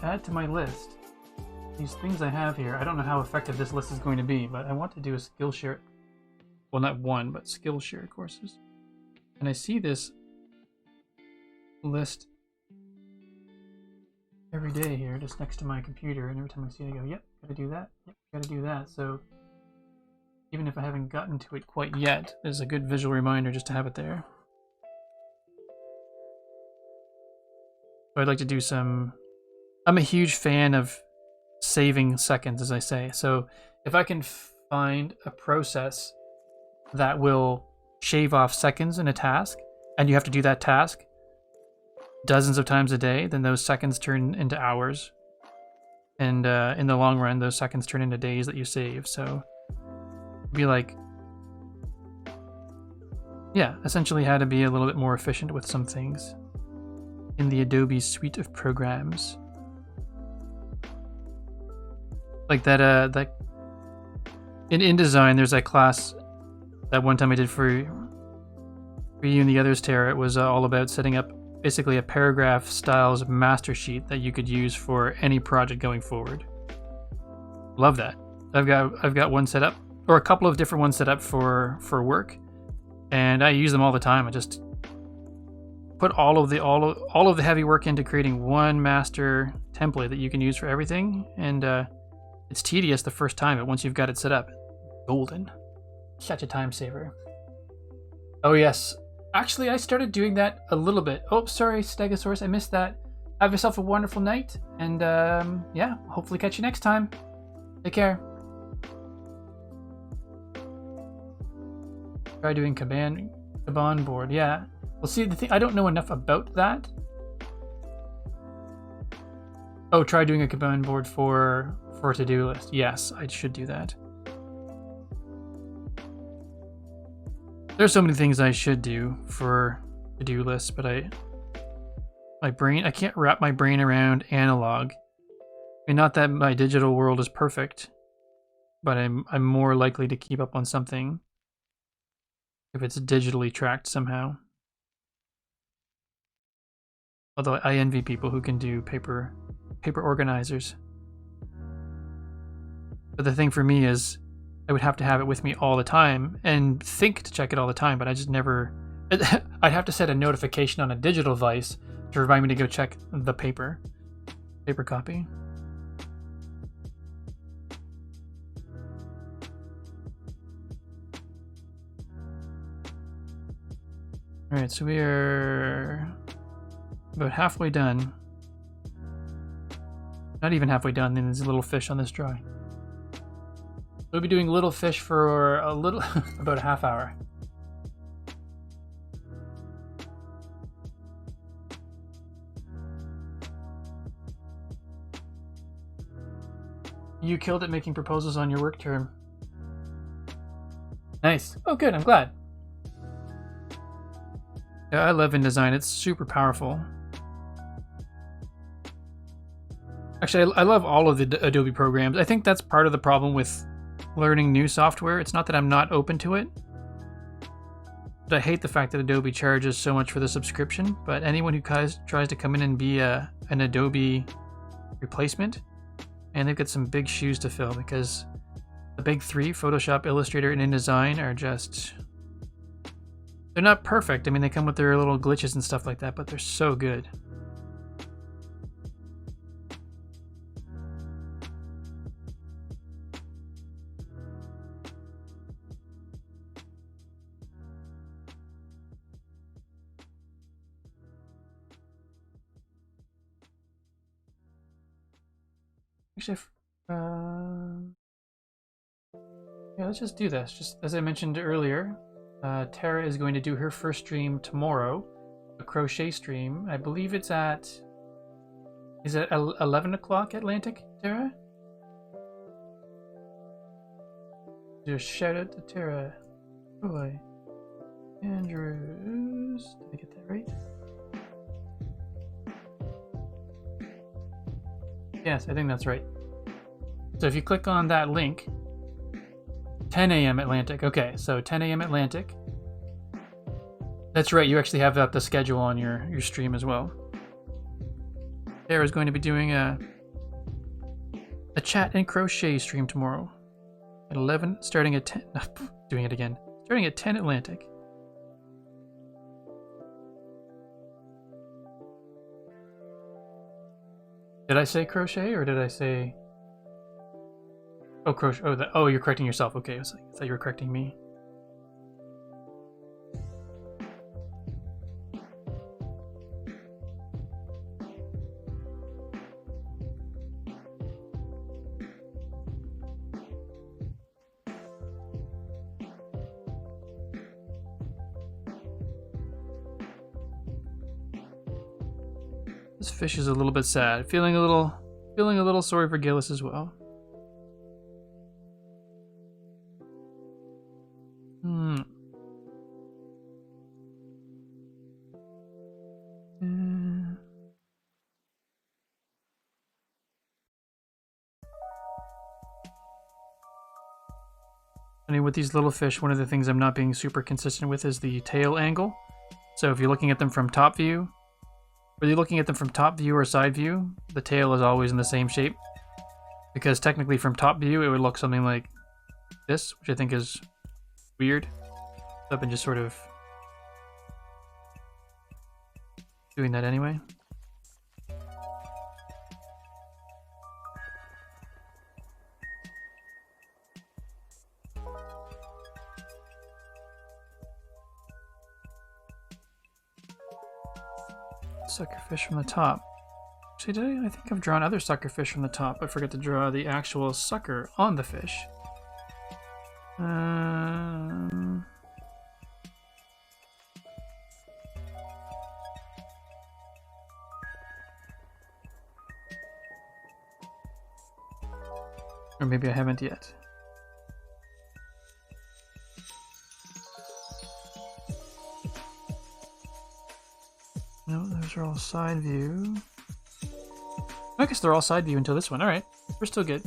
S1: add to my list these things I have here. I don't know how effective this list is going to be, but I want to do a Skillshare, well, not one, but Skillshare courses. And I see this list every day here, just next to my computer, and every time I see it, I go, yep, gotta do that, yep, gotta do that. So even if I haven't gotten to it quite yet, there's a good visual reminder just to have it there. So I'd like to do some... I'm a huge fan of saving seconds, as I say. So if I can find a process that will shave off seconds in a task, and you have to do that task dozens of times a day, then those seconds turn into hours. And in the long run, those seconds turn into days that you save. So be like, yeah, essentially how to be a little bit more efficient with some things in the Adobe suite of programs. Like that that in InDesign, there's that class that one time I did for you and the others, Tara. It was all about setting up basically a paragraph styles master sheet that you could use for any project going forward. Love that. I've got one set up, or a couple of different ones set up for work, and I use them all the time. I just put all of the heavy work into creating one master template that you can use for everything, and it's tedious the first time, but once you've got it set up, golden. Such a time saver. Oh yes, actually I started doing that a little bit. Oh, sorry, Stegosaurus, I missed that. Have yourself a wonderful night, and yeah, hopefully catch you next time. Take care. Try doing Kanban board. Yeah. Well, see, the thing, I don't know enough about that. Oh, try doing a Kanban board for a to-do list. Yes, I should do that. There's so many things I should do for to-do lists, but I can't wrap my brain around analog. I mean, not that my digital world is perfect, but I'm more likely to keep up on something if it's digitally tracked somehow. Although I envy people who can do paper organizers. But the thing for me is I would have to have it with me all the time and think to check it all the time, but I just never... I'd have to set a notification on a digital device to remind me to go check the paper copy. Alright, so we are about halfway done. Not even halfway done, then there's a little fish on this drawing. We'll be doing little fish for a little, about a half hour. You killed it making proposals on your work term. Nice. Oh, good. I'm glad. Yeah, I love InDesign. It's super powerful. Actually, I love all of the Adobe programs. I think that's part of the problem with learning new software. It's not that I'm not open to it, but I hate the fact that Adobe charges so much for the subscription. But anyone who tries to come in and be a an Adobe replacement, and they've got some big shoes to fill because the big three, Photoshop, Illustrator, and InDesign, are just... they're not perfect. I mean, they come with their little glitches and stuff like that, but they're so good. Actually, yeah, let's just do this. Just as I mentioned earlier, Tara is going to do her first stream tomorrow, a crochet stream. I believe it's at... is it 11 o'clock Atlantic, Tara? Just shout out to Tara. Boy. Andrews. Did I get that right? Yes, I think that's right. So if you click on that link, 10 a.m. Atlantic. Okay, so 10 a.m. Atlantic. That's right, you actually have that the schedule on your stream as well. Sarah's going to be doing a chat and crochet stream tomorrow at 11, starting at 10. Doing it again. Starting at 10 Atlantic. Did I say crochet or did I say... oh, crochet. Oh, oh, you're correcting yourself. Okay, I thought you were correcting me. This fish is a little bit sad. Feeling a little sorry for Gillis as well. I mean, with these little fish, one of the things I'm not being super consistent with is the tail angle. So if you're looking at them from top view, whether you're looking at them from top view or side view, the tail is always in the same shape. Because technically from top view, it would look something like this, which I think is weird. I've been just sort of doing that anyway. Suckerfish from the top. Actually, did I think I've drawn other suckerfish from the top. I forgot to draw the actual sucker on the fish. Or maybe I haven't yet. No, those are all side view. I guess they're all side view until this one. Alright, we're still good.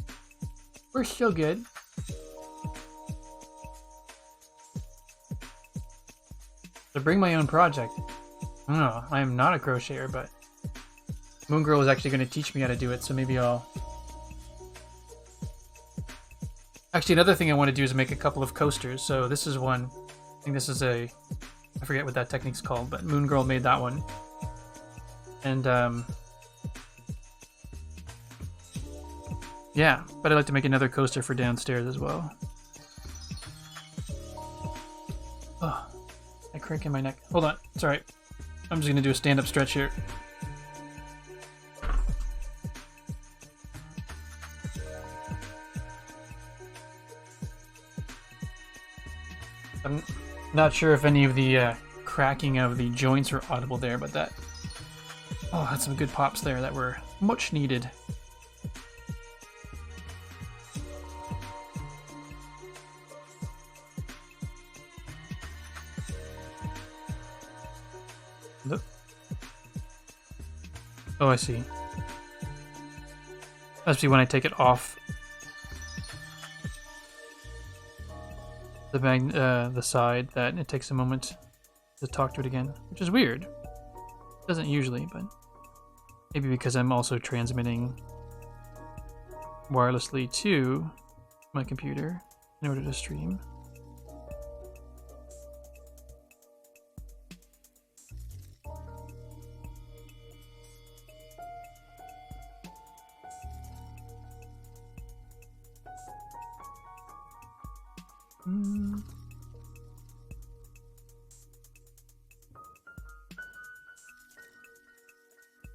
S1: We're still good. To bring my own project. I don't know, I am not a crocheter, but Moon Girl is actually going to teach me how to do it, so maybe I'll... Actually, another thing I want to do is make a couple of coasters. So this is one. I think this is a... I forget what that technique's called, but Moon Girl made that one. And, yeah, but I'd like to make another coaster for downstairs as well. Oh, I crank in my neck. Hold on, it's alright. I'm just going to do a stand-up stretch here. I'm not sure if any of the cracking of the joints are audible there, but that... oh, had some good pops there that were much needed. Look. Oh, I see. Must be when I take it off the side that it takes a moment to talk to it again, which is weird. Doesn't usually, but Maybe because I'm also transmitting wirelessly to my computer in order to stream.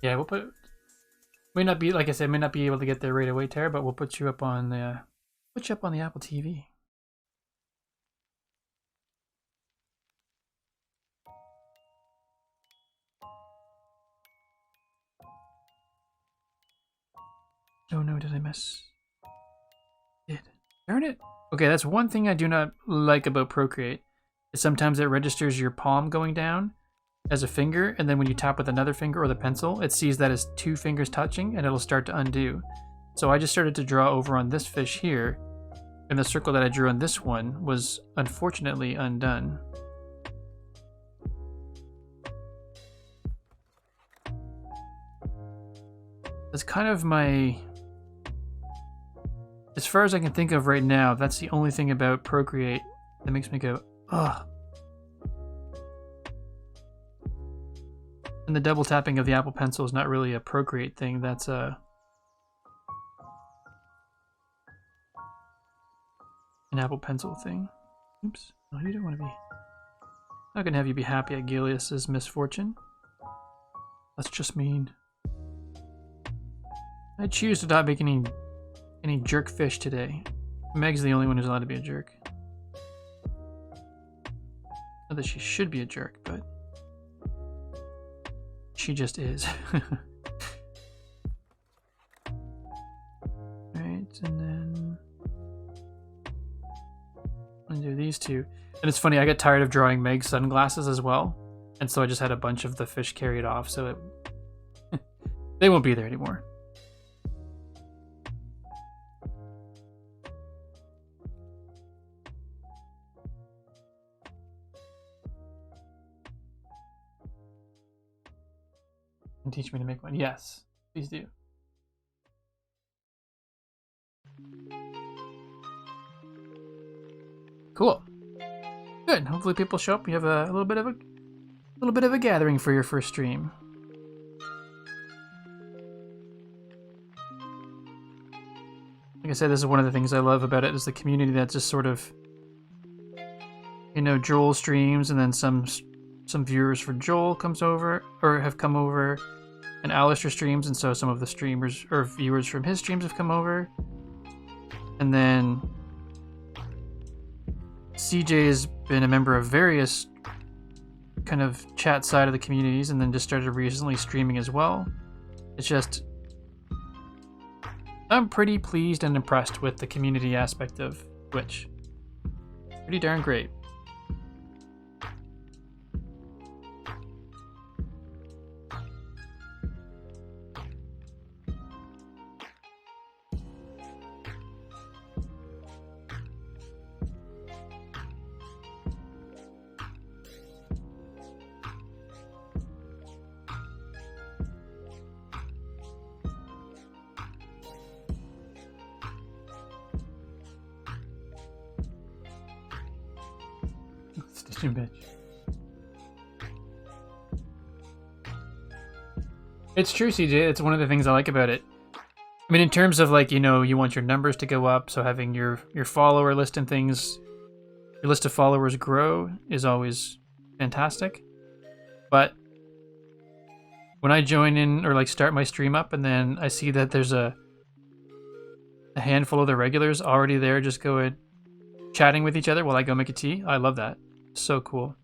S1: Yeah, we'll may not be, like I said, may not be able to get there right away, Tara, but we'll put you up on the Apple TV. Oh no, did I miss? Did. Darn it. Okay, that's one thing I do not like about Procreate. Is sometimes it registers your palm going down as a finger, and then when you tap with another finger or the pencil, it sees that as two fingers touching, and it'll start to undo. So I just started to draw over on this fish here, and the circle that I drew on this one was unfortunately undone. That's kind of my... As far as I can think of right now, that's the only thing about Procreate that makes me go, ugh. And the double tapping of the Apple Pencil is not really a Procreate thing, that's an Apple Pencil thing. Oops, no, you don't want to be... I'm not gonna have you be happy at Gilius's misfortune. That's just mean. I choose to not make any jerk fish today. Meg's the only one who's allowed to be a jerk. Not that she should be a jerk, but she just is. Alright, and then undo these two. And it's funny, I got tired of drawing Meg's sunglasses as well, and so I just had a bunch of the fish carried off, so it they won't be there anymore. And teach me to make one. Yes, please do. Cool. Good. Hopefully people show up. You have a little bit of a gathering for your first stream. Like I said, this is one of the things I love about it is the community that just sort of, you know, Joel streams and then some viewers for Joel comes over or have come over, and Alistair streams, and so some of the streamers or viewers from his streams have come over, and then CJ has been a member of various kind of chat side of the communities, and then just started recently streaming as well. It's just, I'm pretty pleased and impressed with the community aspect of Twitch. Pretty darn great. Bitch. It's true, CJ. It's one of the things I like about it. I mean, in terms of like, you know, you want your numbers to go up, so having your follower list and things, your list of followers grow is always fantastic. But when I join in or like start my stream up and then I see that there's a handful of the regulars already there just going chatting with each other while I go make a tea, I love that. So cool.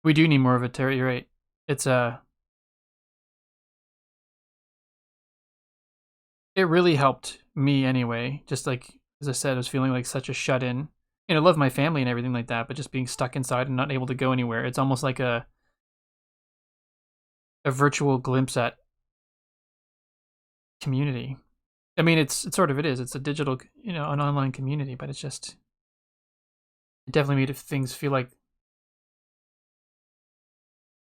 S1: We do need more of it, Terry. You're right. It's it really helped me anyway. Just like as I said, I was feeling like such a shut in. You know, I love my family and everything like that, but just being stuck inside and not able to go anywhere. It's almost like a virtual glimpse at community. I mean, it's sort of it is. It's a digital, an online community, but it's just it definitely made things feel like,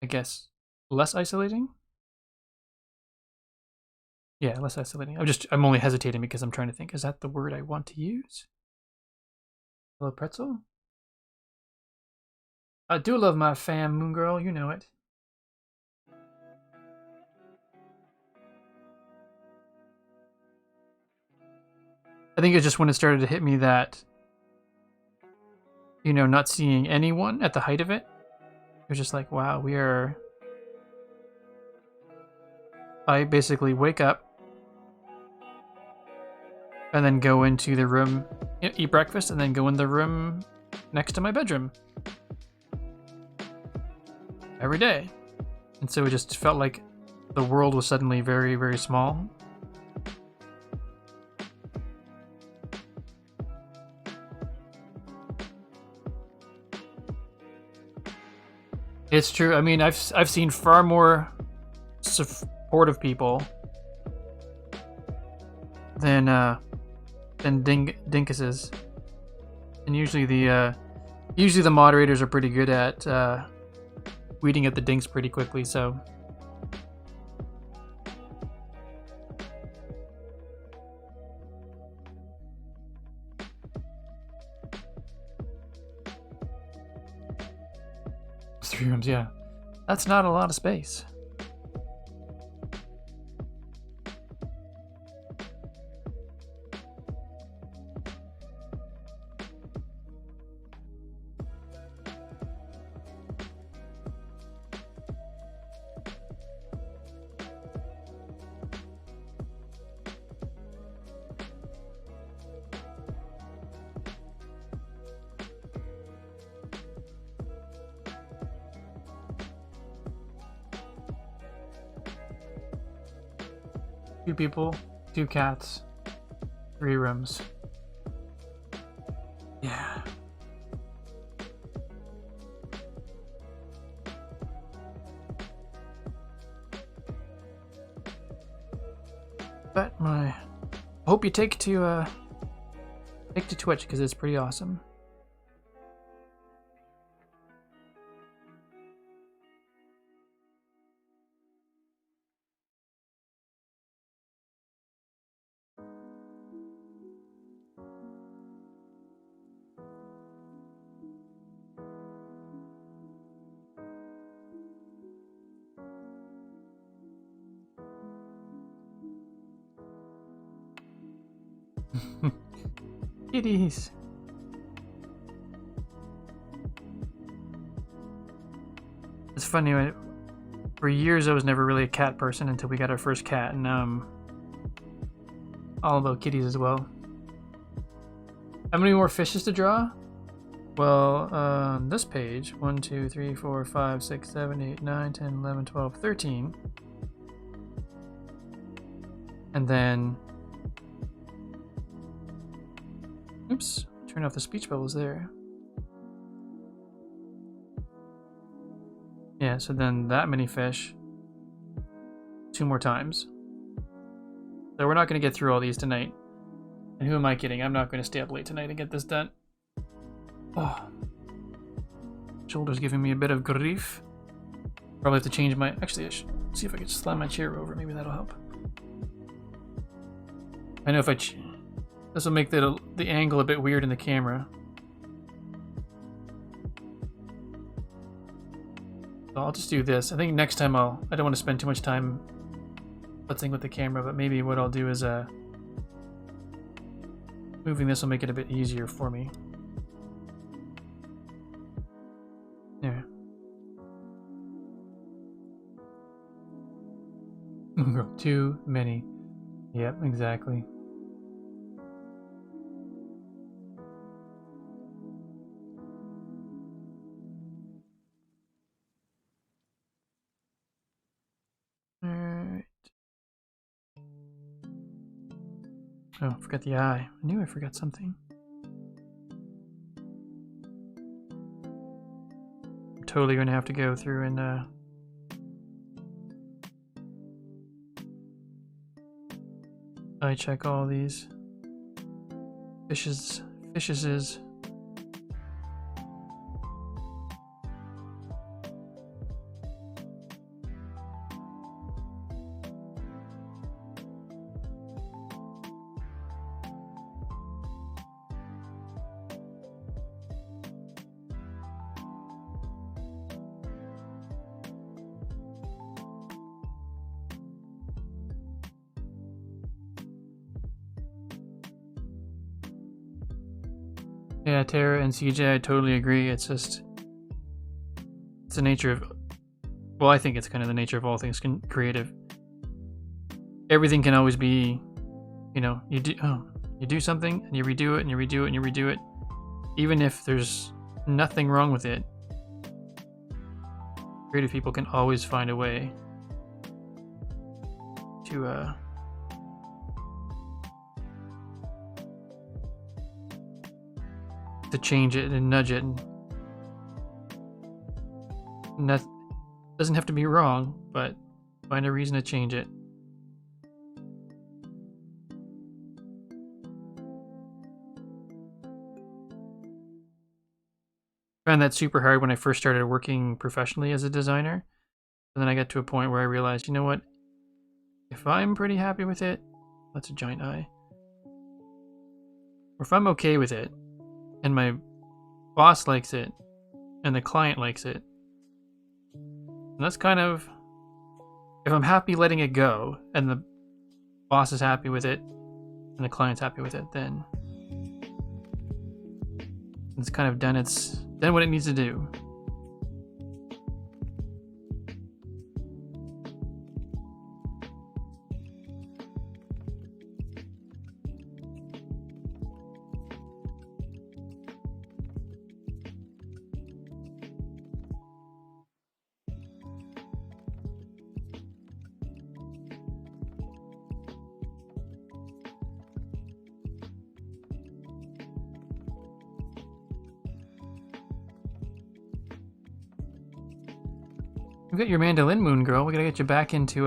S1: I guess, less isolating. Yeah, less isolating. I'm only hesitating because I'm trying to think. Is that the word I want to use? Hello, pretzel. I do love my fam, Moon Girl. You know it. I think it's just when it started to hit me that, not seeing anyone at the height of it. It was just like, wow, I basically wake up and then go into the room, eat breakfast, and then go in the room next to my bedroom every day. And so it just felt like the world was suddenly very, very small. It's true. I mean, I've seen far more supportive people than dinkuses, and usually the moderators are pretty good at weeding at the dinks pretty quickly. So. Three rooms, yeah. That's not a lot of space. Two people, two cats, 3 rooms. Yeah. But I hope you take to Twitch because it's pretty awesome. Kitties. It's funny. For years, I was never really a cat person until we got our first cat, and all about kitties as well. How many more fishes to draw? Well, on this page, 1, 2, 3, 4, 5, 6, 7, 8, 9, 10, 11, 12, 13. And then, oops, turn off the speech bubbles there. Yeah, so then that many fish 2 more times. So we're not going to get through all these tonight. And who am I kidding? I'm not going to stay up late tonight and get this done. Oh. Shoulder's giving me a bit of grief. Probably have to change my... Actually, I should see if I can slam my chair over. Maybe that'll help. I know if I... This will make the angle a bit weird in the camera. So I'll just do this. I think next time I don't want to spend too much time futzing with the camera, but maybe what I'll do is moving this will make it a bit easier for me. There. Too many. Yep, exactly. Alright. Oh, I forgot the eye. I knew I forgot something. I'm totally going to have to go through and I check all these fishes. Yeah, Tara and CJ, I totally agree. It's just, it's the nature of, well, I think it's kind of the nature of all things creative. Everything can always be, you know, you do something and you redo it and you redo it and you redo it, even if there's nothing wrong with it. Creative people can always find a way to change it and nudge it, and that doesn't have to be wrong, but find a reason to change it. I found that super hard when I first started working professionally as a designer, and then I got to a point where I realized, you know what, if I'm pretty happy with it, that's a giant eye, or if I'm okay with it and my boss likes it and the client likes it, and that's kind of, if I'm happy letting it go and the boss is happy with it and the client's happy with it, then it's kind of done what it needs to do. We got your mandolin moon, girl. We gotta get you back into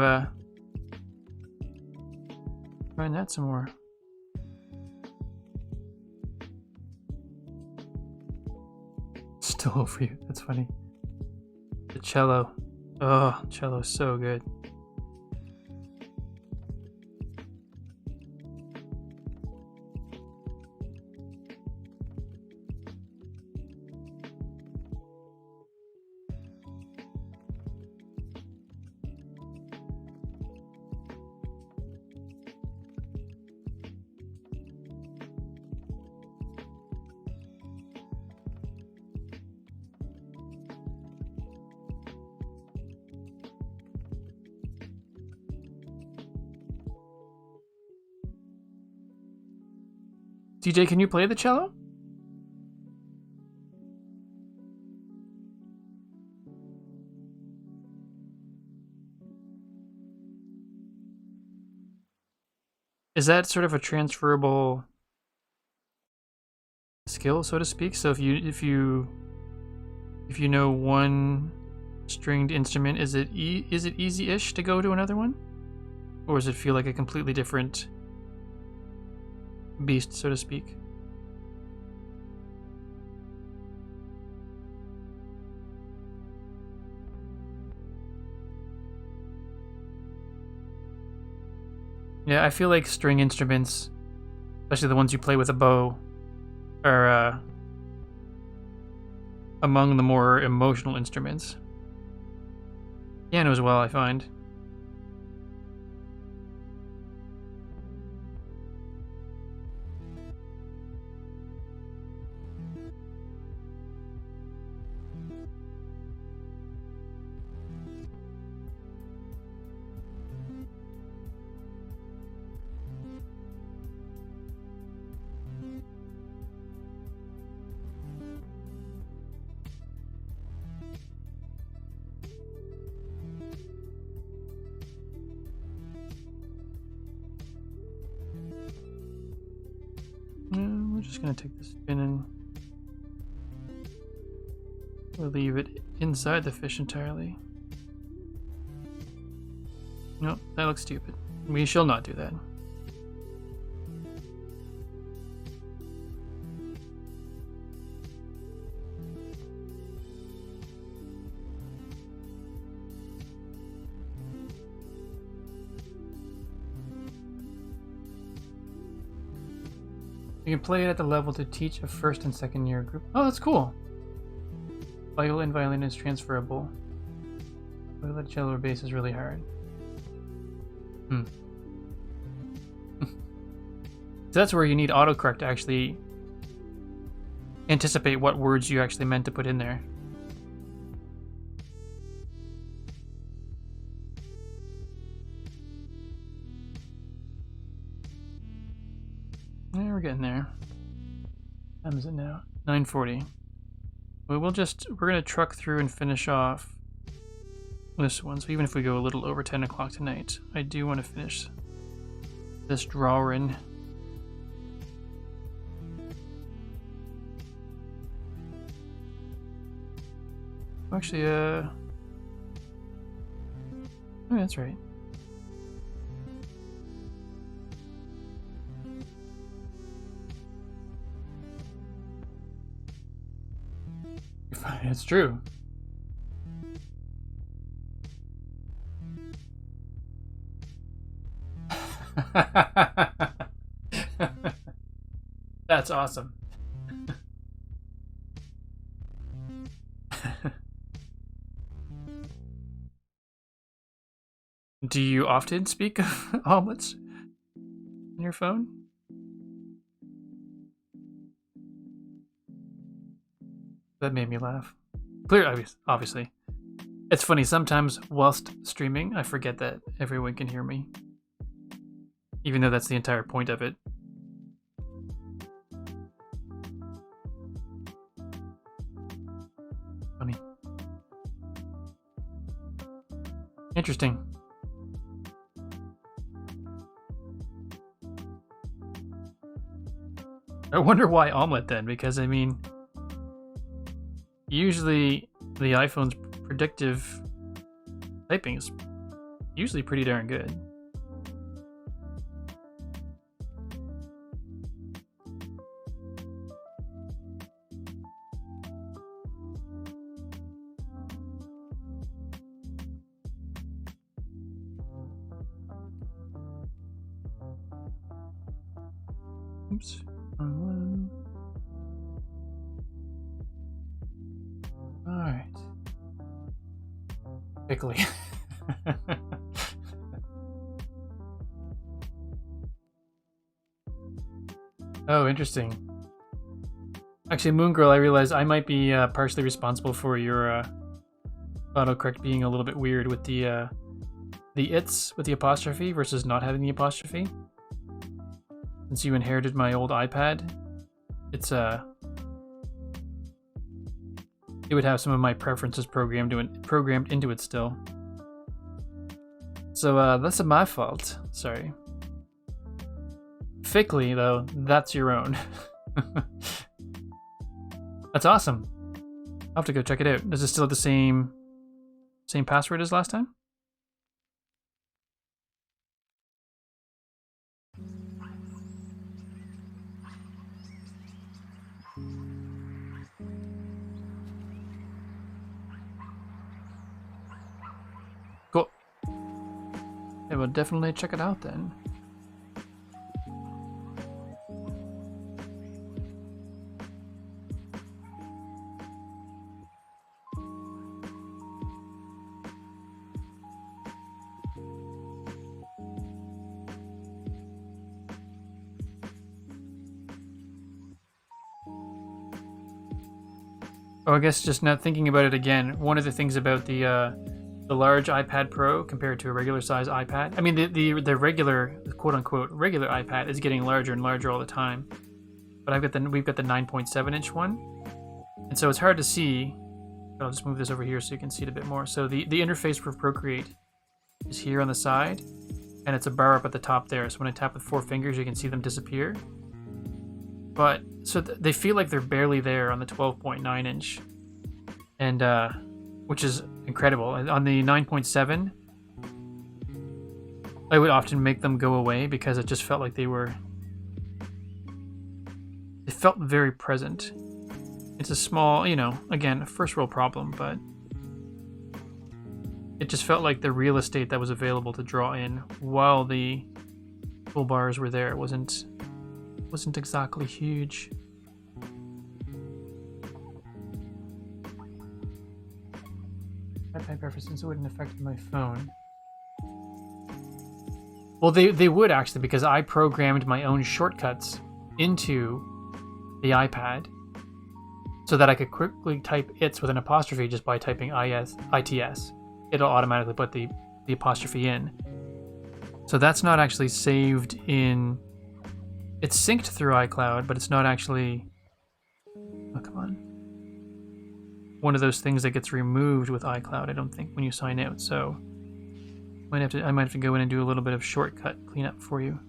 S1: trying that some more. Still over you. That's funny. The cello. Oh, cello's so good. DJ, can you play the cello? Is that sort of a transferable skill, so to speak? So if you know one stringed instrument, is it easy-ish to go to another one, or does it feel like a completely different beast, so to speak? Yeah, I feel like string instruments, especially the ones you play with a bow, are among the more emotional instruments. Piano as well, I find. We're just gonna take the spin and we'll leave it inside the fish entirely. Nope, that looks stupid. We shall not do that. You can play it at the level to teach a first and second year group. Oh, that's cool. Viola and violin is transferable. Viola, cello, or bass is really hard. So that's where you need autocorrect to actually anticipate what words you actually meant to put in there. Yeah, we're getting there. What time is it now? 9:40. We're gonna truck through and finish off this one. So even if we go a little over 10 o'clock tonight, I do want to finish this drawing. Actually, oh, yeah, that's right. It's true. That's awesome. Do you often speak of omelets on your phone? That made me laugh. Clear, obviously. It's funny, sometimes whilst streaming, I forget that everyone can hear me. Even though that's the entire point of it. Funny. Interesting. I wonder why omelet then, because I mean, usually the iPhone's predictive typing is usually pretty darn good. Oops. Alright. Quickly. Oh, interesting. Actually, Moon Girl, I realized I might be partially responsible for your autocorrect being a little bit weird with the its with the apostrophe versus not having the apostrophe. Since you inherited my old iPad, it's it would have some of my preferences programmed into it still. So that's my fault. Sorry. Fickly though, that's your own. That's awesome. I'll have to go check it out. Is it still the same password as last time? Cool. I will definitely check it out then. Oh, I guess just now thinking about it again, one of the things about the large iPad Pro compared to a regular size iPad, I mean the regular quote unquote regular iPad is getting larger and larger all the time, but we've got the 9.7 inch one, and so it's hard to see. But I'll just move this over here so you can see it a bit more. So the interface for Procreate is here on the side, and it's a bar up at the top there. So when I tap with 4 fingers, you can see them disappear. But so they feel like they're barely there on the 12.9 inch, and which is incredible. And on the 9.7, I would often make them go away because it just felt like they felt very present. It's a small, again, first world problem, but it just felt like the real estate that was available to draw in while the toolbars were there wasn't wasn't exactly huge. iPad preferences wouldn't affect my phone. Well, they would actually, because I programmed my own shortcuts into the iPad so that I could quickly type its with an apostrophe just by typing ITS. It'll automatically put the apostrophe in. So that's not actually saved in... It's synced through iCloud, but it's not actually... Oh, come on. One of those things that gets removed with iCloud, I don't think, when you sign out. So I might have to go in and do a little bit of shortcut cleanup for you.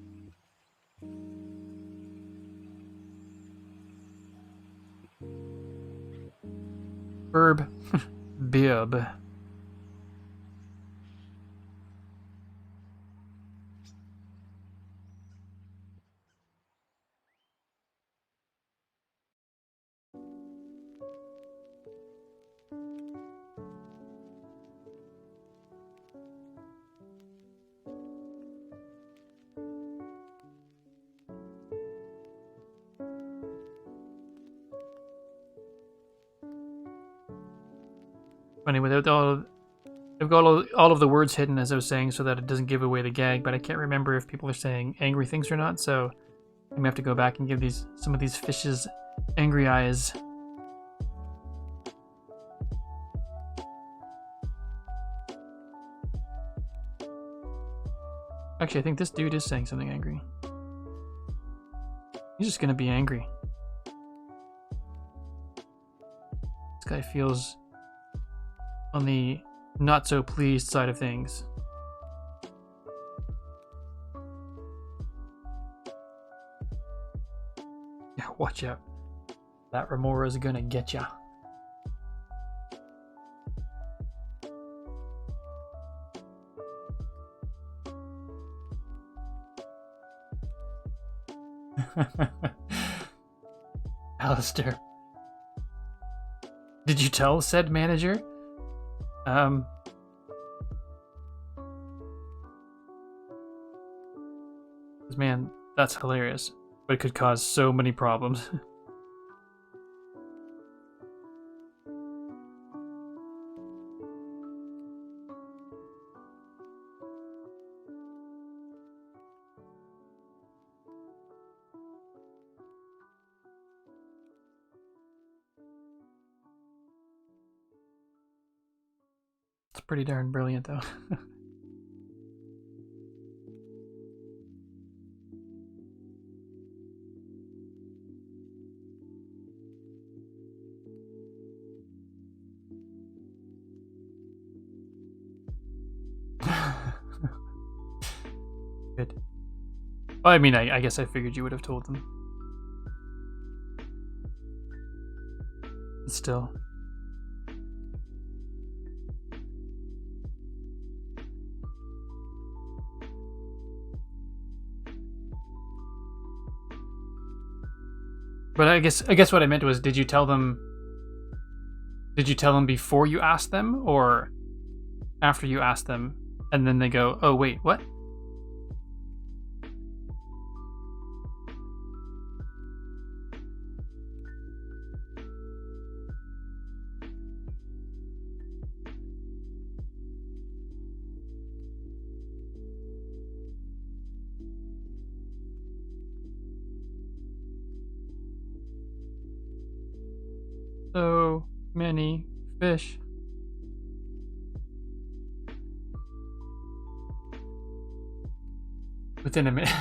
S1: Verb. Bib. Funny, without I've got all of the words hidden, as I was saying, so that it doesn't give away the gag, but I can't remember if people are saying angry things or not, so I'm gonna have to go back and give some of these fishes angry eyes. Actually, I think this dude is saying something angry. He's just gonna be angry. This guy feels on the not so pleased side of things. Yeah, watch out. That Remora's gonna get ya. Alistair. Did you tell said manager? Man, that's hilarious, but it could cause so many problems. It's pretty darn brilliant, though. Good. Well, I mean, I guess I figured you would have told them. But still. But I guess what I meant was, did you tell them before you asked them, or after you asked them, and then they go, oh wait, what? So many fish. Within a minute.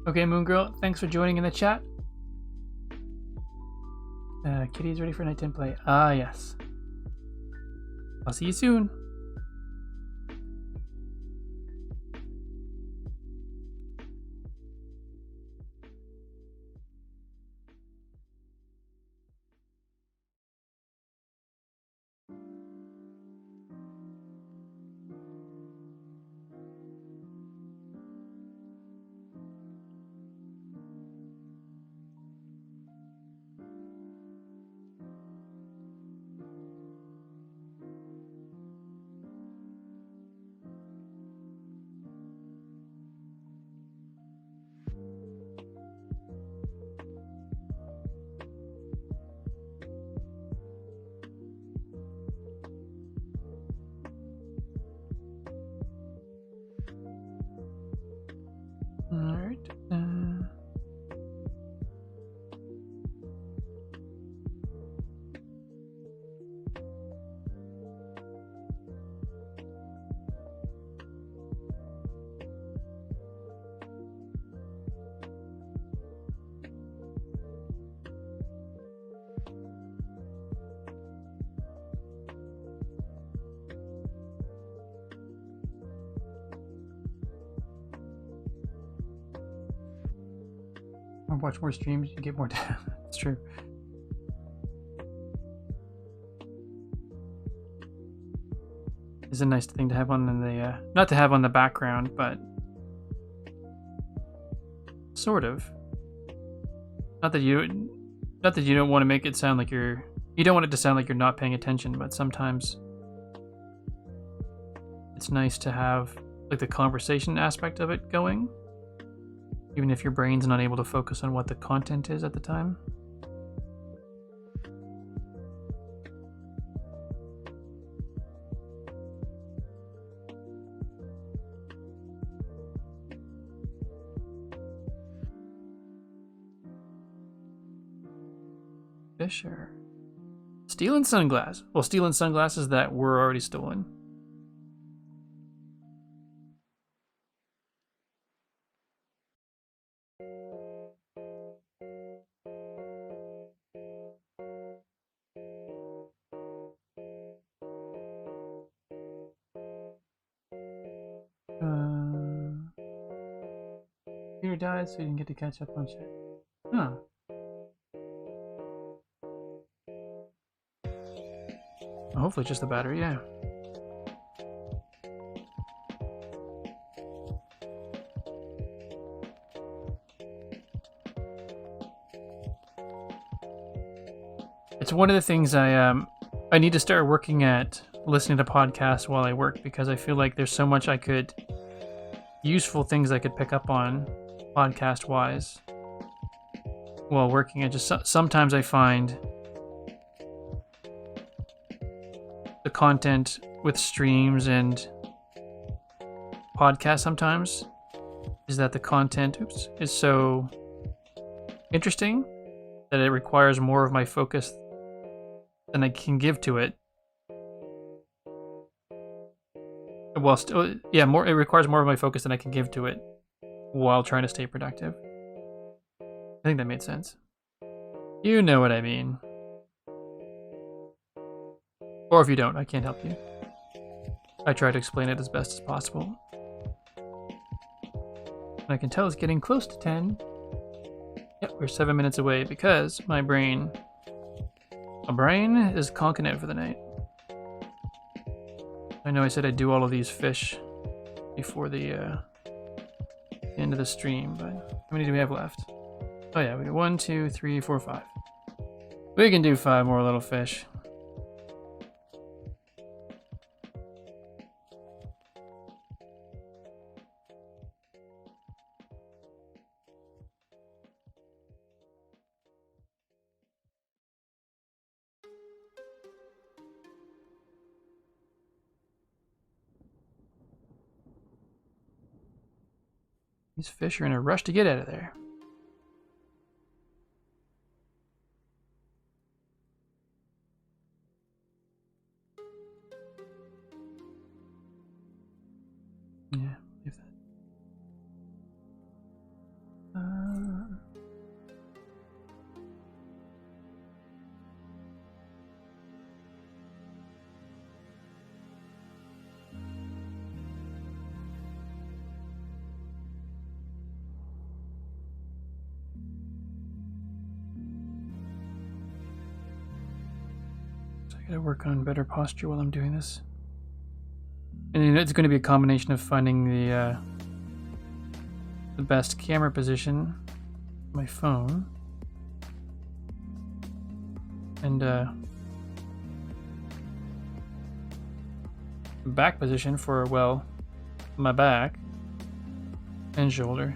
S1: Okay, Moon Girl, thanks for joining in the chat. Kitty's ready for nighttime play. Ah, yes. I'll see you soon. Or watch more streams, you get more time. That's true. It's a nice thing to have on in the not to have on the background, but sort of. Not that you don't want to make it sound like you don't want it to sound like you're not paying attention, but sometimes it's nice to have like the conversation aspect of it going, even if your brain's not able to focus on what the content is at the time. Fisher. Stealing sunglasses. Well, stealing sunglasses that were already stolen. Peter died, so you didn't get to catch up on shit. Huh. Well, hopefully just the battery, yeah. It's one of the things I need to start working at, listening to podcasts while I work, because I feel like there's so much useful things I could pick up on podcast wise while working. I just sometimes I find the content with streams and podcasts sometimes is that the content is so interesting that it requires more of my focus than I can give to it. Well, it requires more of my focus than I can give to it while trying to stay productive. I think that made sense. You know what I mean. Or if you don't, I can't help you. I try to explain it as best as possible. And I can tell it's getting close to 10. Yep, we're 7 minutes away because my brain is conking out for the night. I know I said I'd do all of these fish before the end of the stream, but how many do we have left? Oh yeah, we got 1, 2, 3, 4, 5. We can do 5 more little fish. These fish are in a rush to get out of there. Yeah, leave that. I gotta work on better posture while I'm doing this. And it's going to be a combination of finding the best camera position, my phone, and back position for, well, my back and shoulder.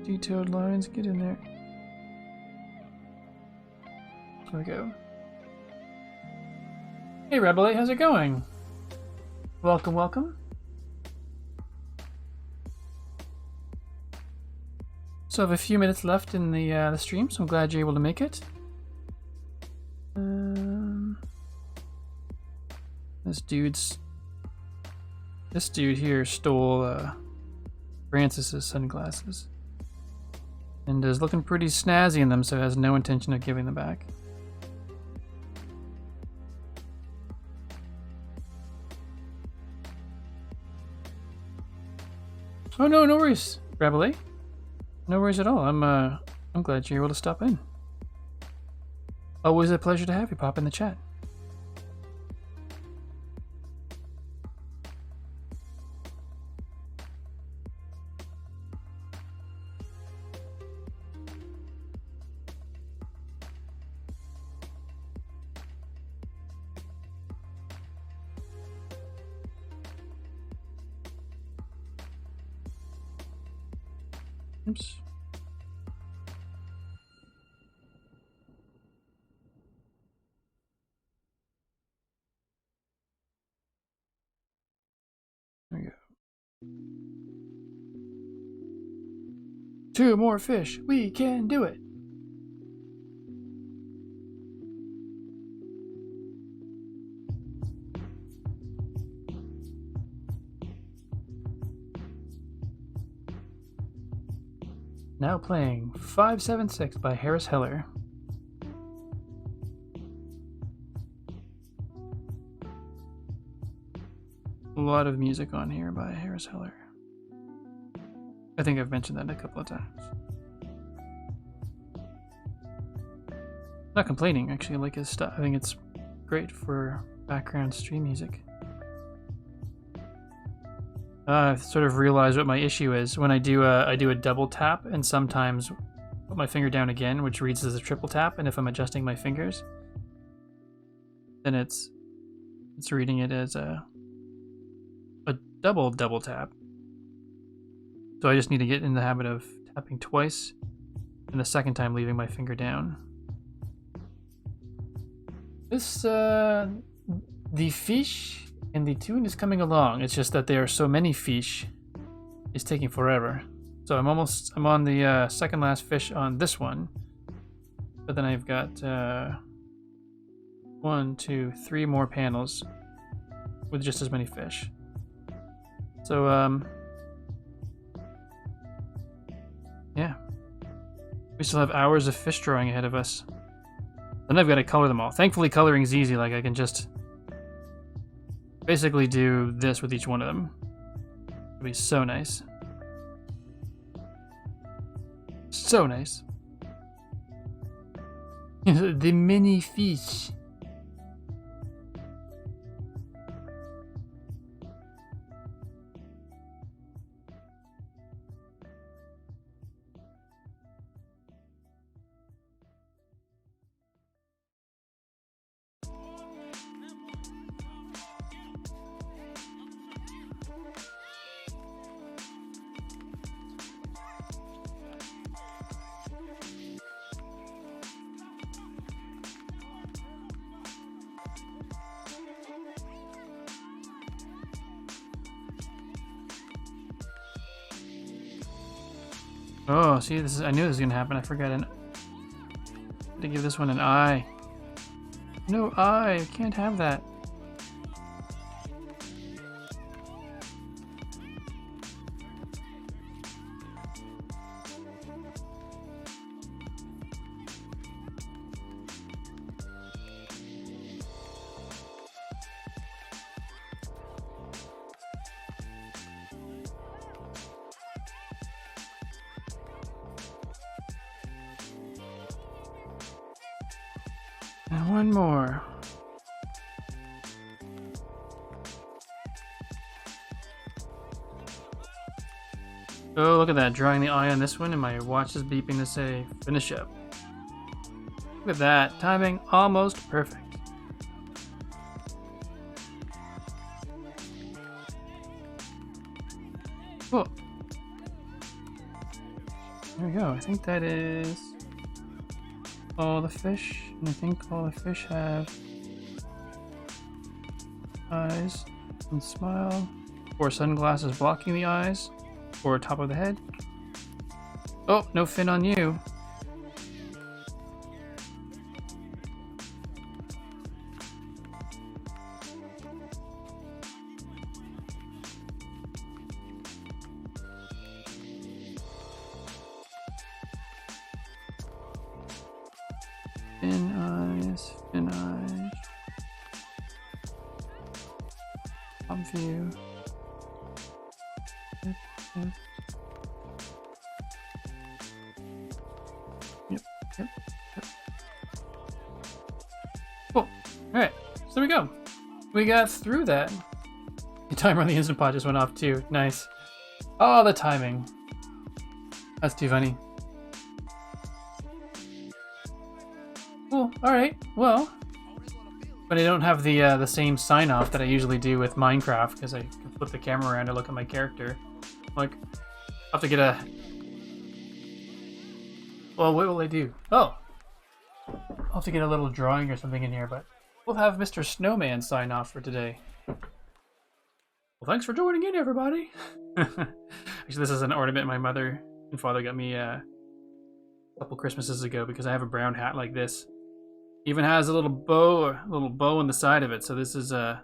S1: Detailed lines, get in there. There we go. Hey Rebel 8, how's it going? Welcome, welcome. So I have a few minutes left in the stream, so I'm glad you're able to make it. This dude here stole Francis's sunglasses and is looking pretty snazzy in them, so has no intention of giving them back. Oh no, no worries, Rabelais. No worries at all. I'm glad you're able to stop in. Always a pleasure to have you pop in the chat. Oops. There we go. 2 more fish. We can do it. Now playing 576 by Harris Heller. A lot of music on here by Harris Heller. I think I've mentioned that a couple of times. Not complaining, actually. I like his stuff. I think it's great for background stream music. I've sort of realized what my issue is. When I do a double tap and sometimes put my finger down again, which reads as a triple tap, and if I'm adjusting my fingers, then it's reading it as a double tap. So I just need to get in the habit of tapping twice, and the second time leaving my finger down. The fish and the tune is coming along. It's just that there are so many fish, it's taking forever. So I'm on the second last fish on this one, but then I've got 1, 2, 3 more panels with just as many fish. So yeah, we still have hours of fish drawing ahead of us. Then I've got to color them all. Thankfully, coloring is easy. Like, I can just basically do this with each one of them. It'll be so nice. So nice. The mini fish. Oh, see, I knew this was gonna happen. I forgot to give this one an eye. No eye, I can't have that. And one more. Oh, look at that. Drawing the eye on this one, and my watch is beeping to say, finish up. Look at that. Timing almost perfect. Cool. There we go. I think that is all the fish, and I think all the fish have eyes and smile, or sunglasses blocking the eyes, or top of the head. Oh, no fin on you. Fin eyes. Top view. Yep. Cool. Alright, so there we go. We got through that. The timer on the Instant Pot just went off too. Nice. Oh, the timing. That's too funny. Cool. Alright, well. But I don't have the same sign off that I usually do with Minecraft because I can flip the camera around to look at my character. Like, I'll have to get a... Well, what will I do? Oh! I'll have to get a little drawing or something in here, but we'll have Mr. Snowman sign off for today. Well, thanks for joining in, everybody! Actually, this is an ornament my mother and father got me a couple Christmases ago because I have a brown hat like this. Even has a little bow on the side of it. So this is a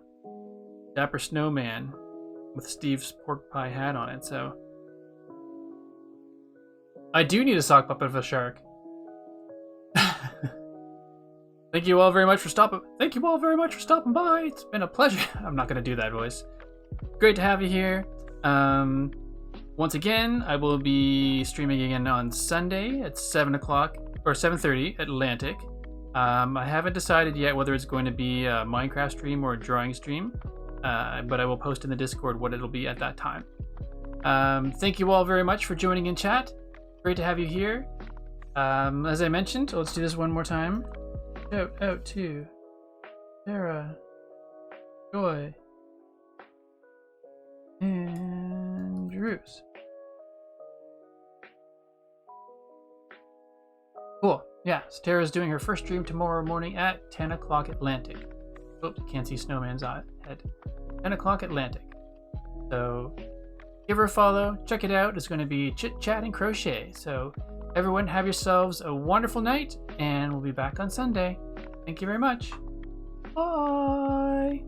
S1: Dapper Snowman with Steve's pork pie hat on it. So I do need a sock puppet of a shark. Thank you all very much for stopping. Thank you all very much for stopping by. It's been a pleasure. I'm not going to do that voice. Great to have you here. Once again, I will be streaming again on Sunday at 7 o'clock or 7:30 Atlantic. I haven't decided yet whether it's going to be a Minecraft stream or a drawing stream, but I will post in the Discord what it'll be at that time. Thank you all very much for joining in chat. Great to have you here. As I mentioned, let's do this one more time. Shout out to Sarah, Joy, and Drews. Cool. Yeah, so Tara's doing her first stream tomorrow morning at 10 o'clock Atlantic. Oops, can't see Snowman's head. 10 o'clock Atlantic. So give her a follow. Check it out. It's going to be chit chat and crochet. So everyone, have yourselves a wonderful night, and we'll be back on Sunday. Thank you very much. Bye.